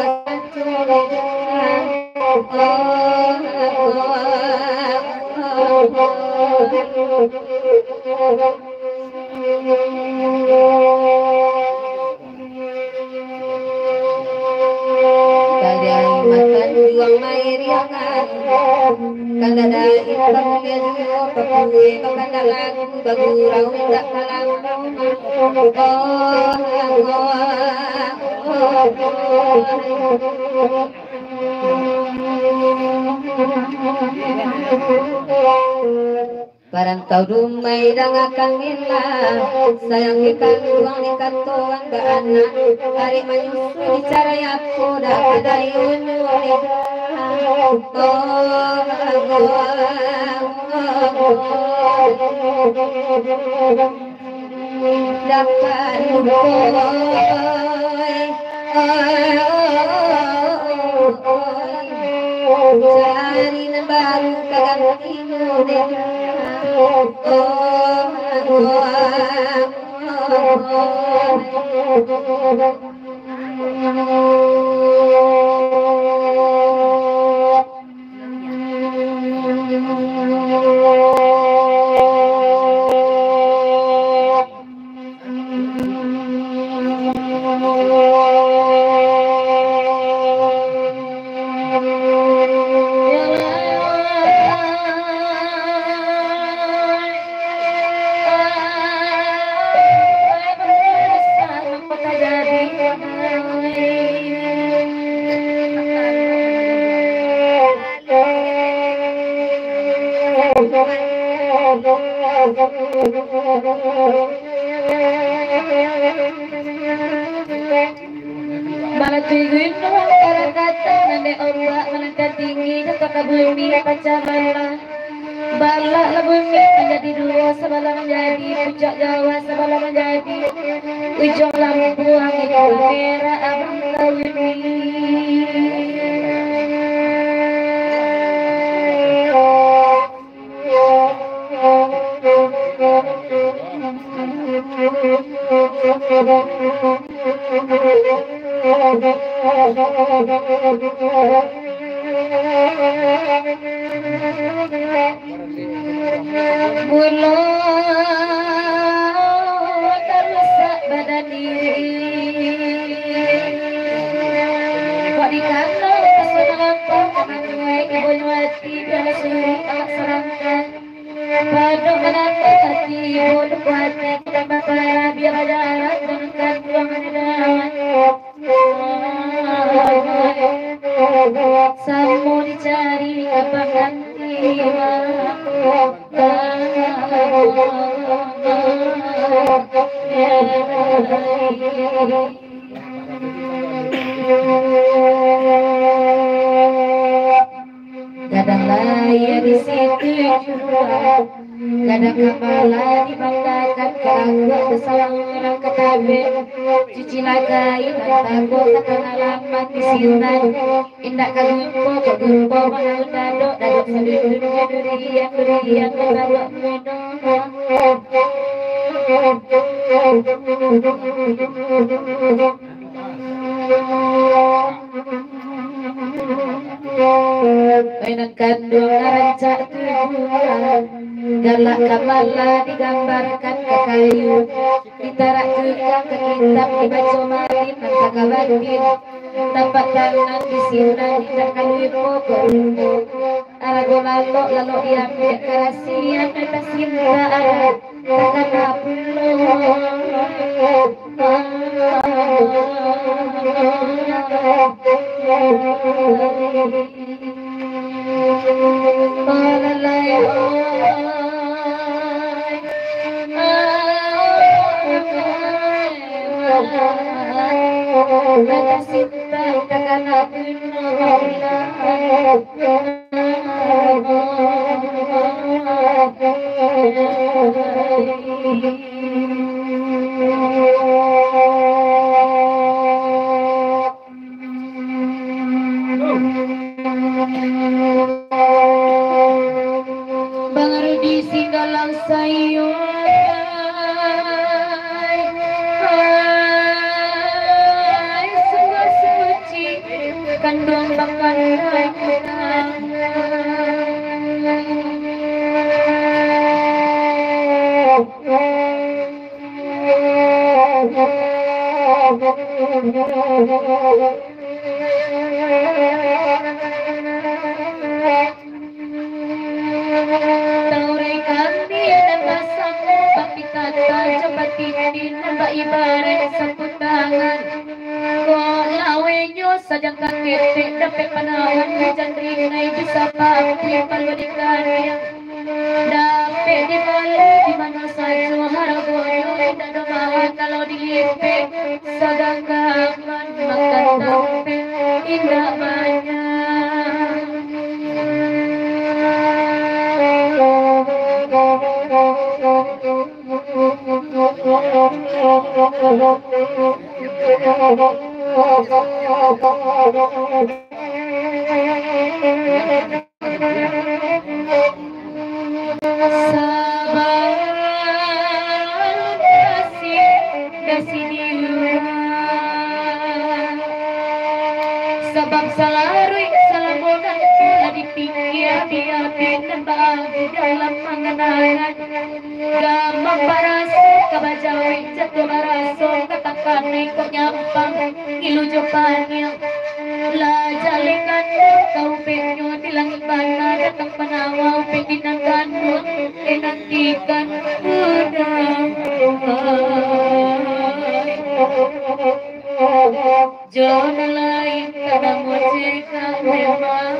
Speaker 4: Kadai makan juang air yang kadai hitam lihat pakue bakal lagu bagurau tak kalang Barang tau dumai dan akan mila sayang ikan luang ikan toan ke anak hari menyusul bicara ya poda kadayun dapat cari baru kagang Indonesia Malatirin mo ang karagatan na may orwa managkatingin at kakabumi pacamala bala la bumi menjadi dua sebelah menjadi puncak Jawa sebelah menjadi ujung lampu angin merah abang kok dikata kesenangan karena gue ibu nyuati dan suri tak serangkan pada menata hati ibu kuatnya kita bakal biar jarak dan kandungan Samu dicari apa nanti kadang layar di situ juga kadang kepala dibanggakan keraguan kesalahan orang ketabe cuci lagai dan takut takkan alamat disiunan indah kagumpo kagumpo mana dadok dadok seduduk durian dadok mainan kandung rancak tujuan galak kamala digambarkan ke kayu ditarak tukang ke kitab dibaca malin maka kabatin dapat tangan disiunan tidak kaluipo korumpo arago lalok lalok diambil kerasian dan cintaan takkan apulo Bang Rudi Singgalang sayur sungguh suci kandung bakal ibarat sapu tangan kok lawenyo sajang kakek dapat panahan hujan rinai bisa pakai palodikan yang dapat dibalut di mana saja haragoyo tidak domahan kalau dilipek sadang kaman makan tempe indah banyak sebab salah ruik salah bodoh telah dipikir biar dan bagi dalam pengenangan gampang parasu kabajawi jatuh baraso katakan ikut nyampang ilu jawabannya lah jalikan kau penyo di langit mana datang penawau penginan gandun nantikan Jono lain kada mojeka memang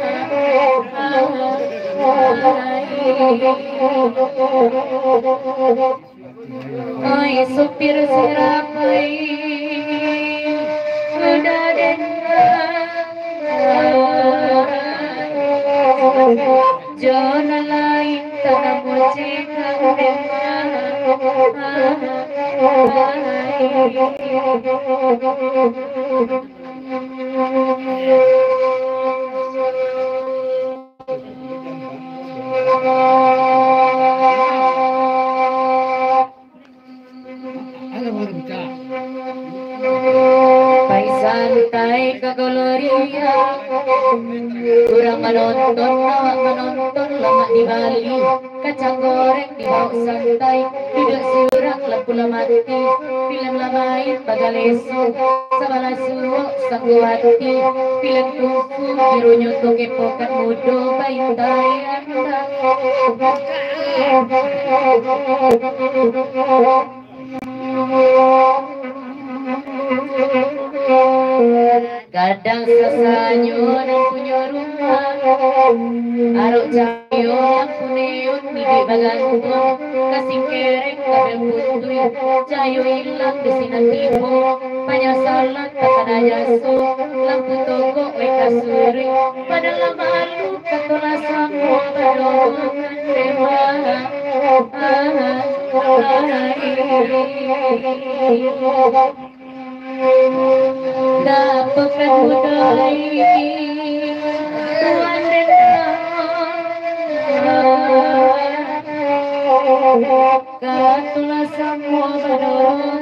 Speaker 4: ai supir serapai udah dengar Jono lain kada mojeka memang Pai santai ke Gloria kurang menonton lama di Bali kacang goreng dibawa santai, duduk surang lampu mati, film lamain bagalesu, sabala suwo sanggawati, film tungku birunya toge pokat mudo bayi anda. Kadang sasanyo dan punya rumah arok cayo lampu neon midi bagantung kasih kereng kabel putui cayo hilang di sinar tibo banyak salat tak ada jaso lampu toko weka suri padahal malu katola semua badongan remah dapatkan budaya Tuhan katulah semua badongan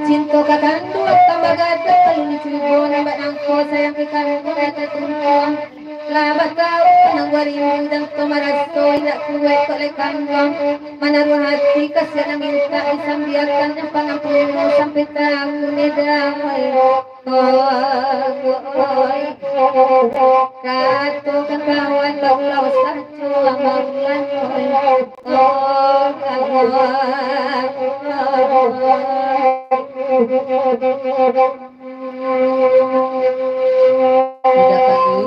Speaker 4: Cinta katan dua tambah gada kalau dicubo nambah nangko sayang ikan ko data tumpang labat kau nang warimu dan tomarasto tidak kue kolek kambang menaruh hati kasih na minta disambiarkan yang pangampumu sampai tahu nedamai kato kan kawan bagulau sacu amalan dapat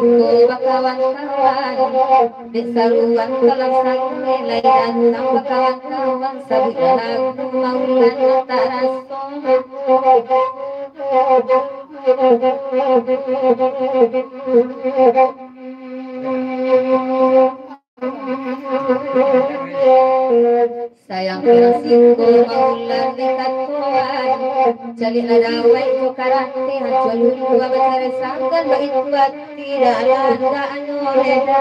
Speaker 4: dulu kawan-kawan di saruan kalau sang nilai datang kawan-kawan sabut lagu maulan antara sayang kerasiko maulan dekat tuan jalik ladawai ko karate hancur lulu abacare sangkan bait buat tidak ada anoleda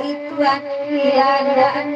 Speaker 4: Ituan hilandaan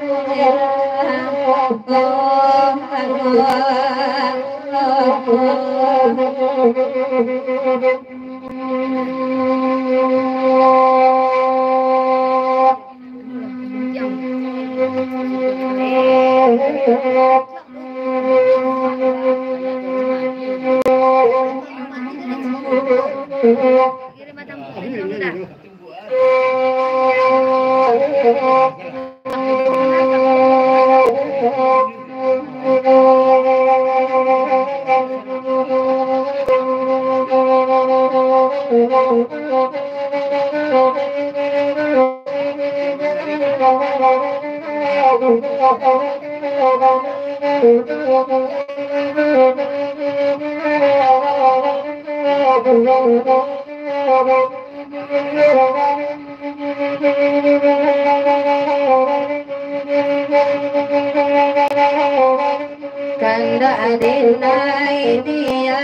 Speaker 4: Kanda adenai dia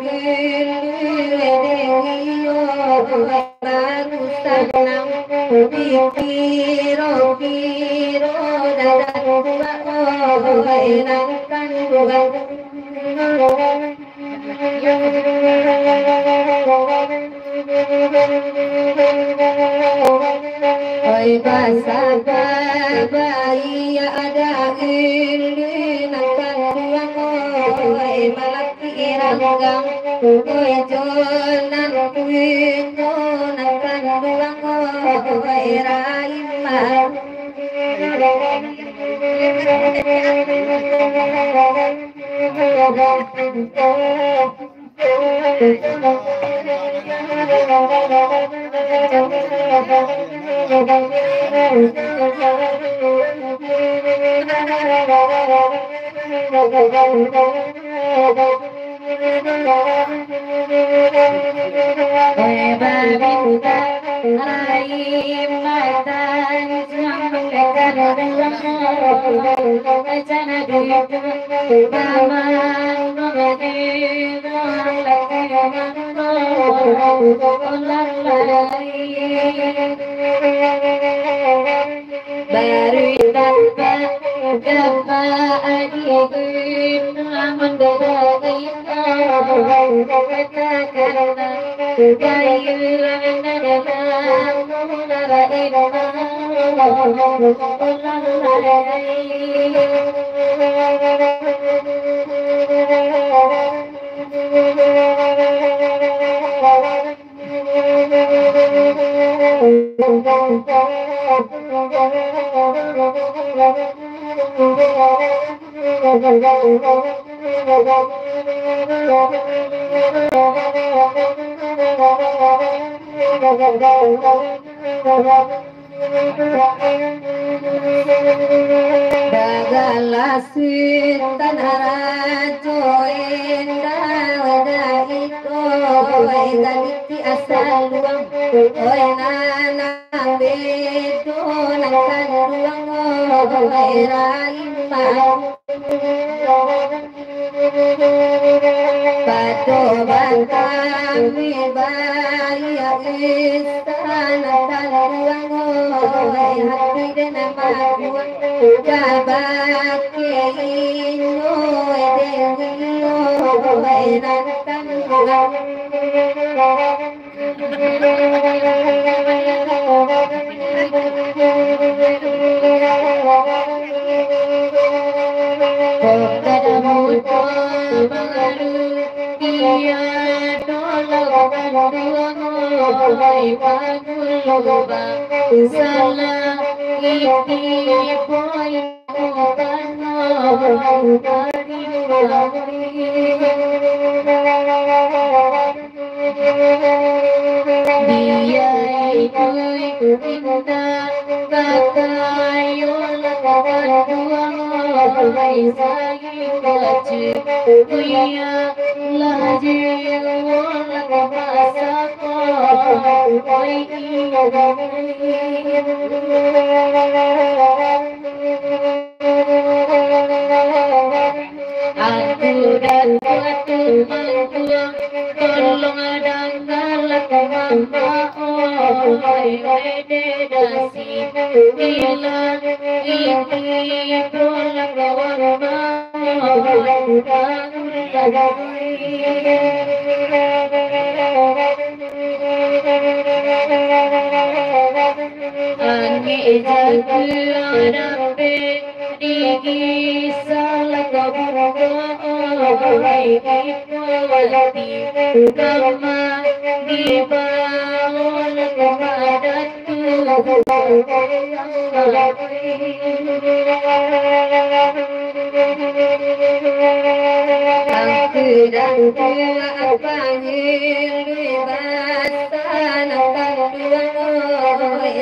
Speaker 4: gidiyo baru senang dikiro dadan dua enangkan dua oi basa bayi ada ini nangkan dua malaki iranggang oi jonan kuino nangkan dua raimah baru dapat adik mendarai katakanlah Dagalasin tanarajo endah wadahito ganiti asal luang oi nanang bedo nangkan luang oi raimah pato bantami baya istana luang oi hati denama luang jabake ino edengiyo oi nangkan luang Aku dan tuatu mangkuang tolong adangkanlah mama oi dedasi ilang ini tolong kawan Angin jaga adape digi salah oi ikwalati kama di bawah kemadatu aku dan dia panggil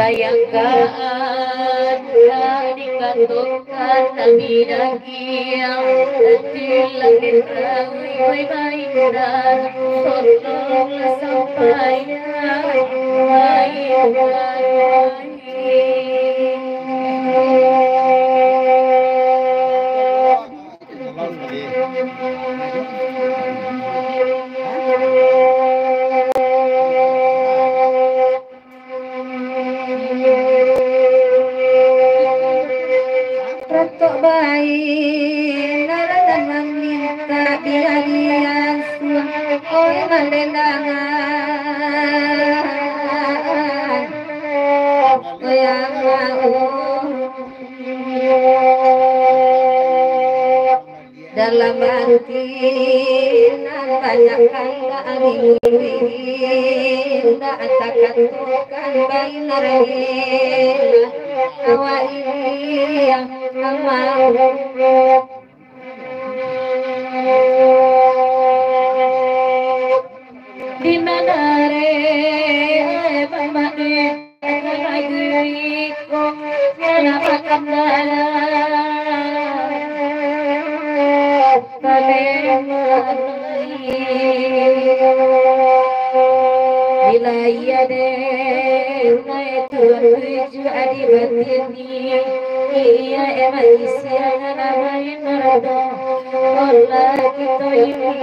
Speaker 4: sayangkan tak dikatakan Nabi Nagiang di langit rawi baik dan tolonglah sampai Ratok baik dan meminta biaya oi malendangan yang mau dalam hati banyak kala dimuliin tak takatukan bainarela awak ini yang mau di mana re bapak negeriku kenapa kendala bila ia naik tuju adi batini ia emang isiannya namanya merado Allah kita ini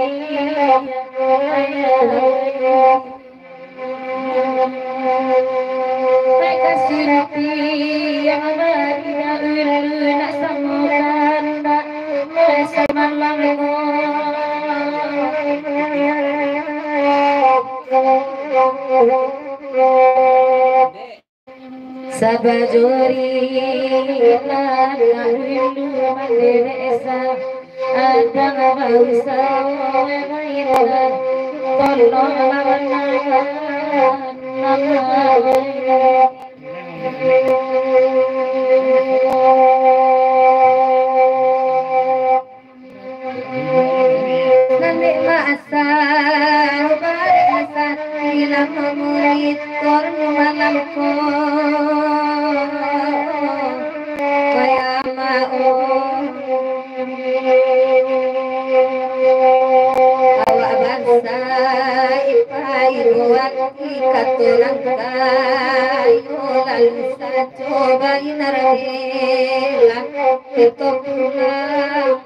Speaker 4: mereka sirpi yang marina ulu nak samukan nak semalam sabajori lan rindu mandesa ada bangsa mainan tolong lawan nanti masa bahasa hilang murid kornu malamku kaya mau awak bangsa ipai buat ikatulang kayu lalu sacoba inarela itu pulang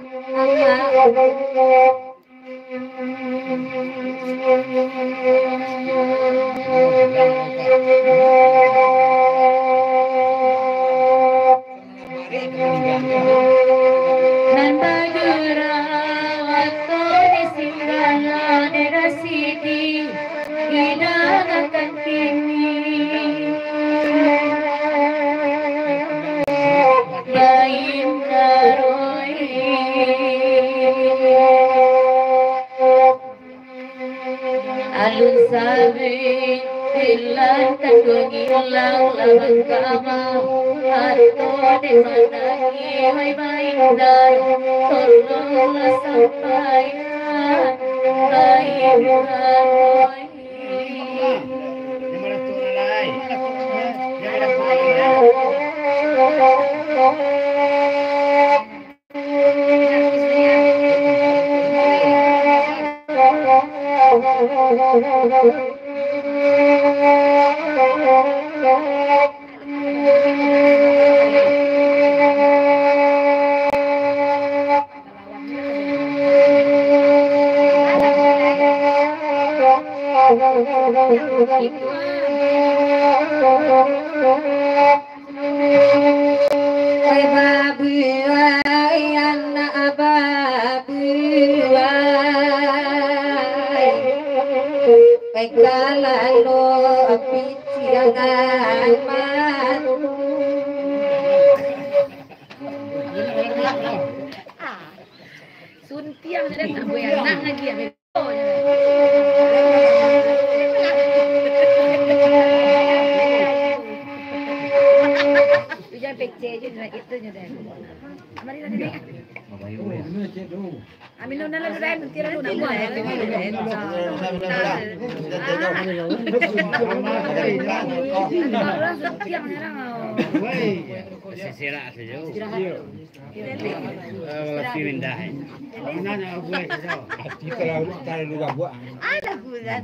Speaker 4: nan bagera waktu disinggalan rasidi hidangkan kini bain daroi alun sabi bilang kandungi ulang lawan kamau atau di mana hai baik dan tolonglah sampai baik Suntiang ada tak boleh anak lagi ya. Jangan pecah je. itu nya Amari na dili. Amin na lang rin tira lu na mo.
Speaker 6: Sisira saja. Lebih pindah.
Speaker 3: Nana gue.
Speaker 6: Hati kalau luar buat.
Speaker 4: Ada gula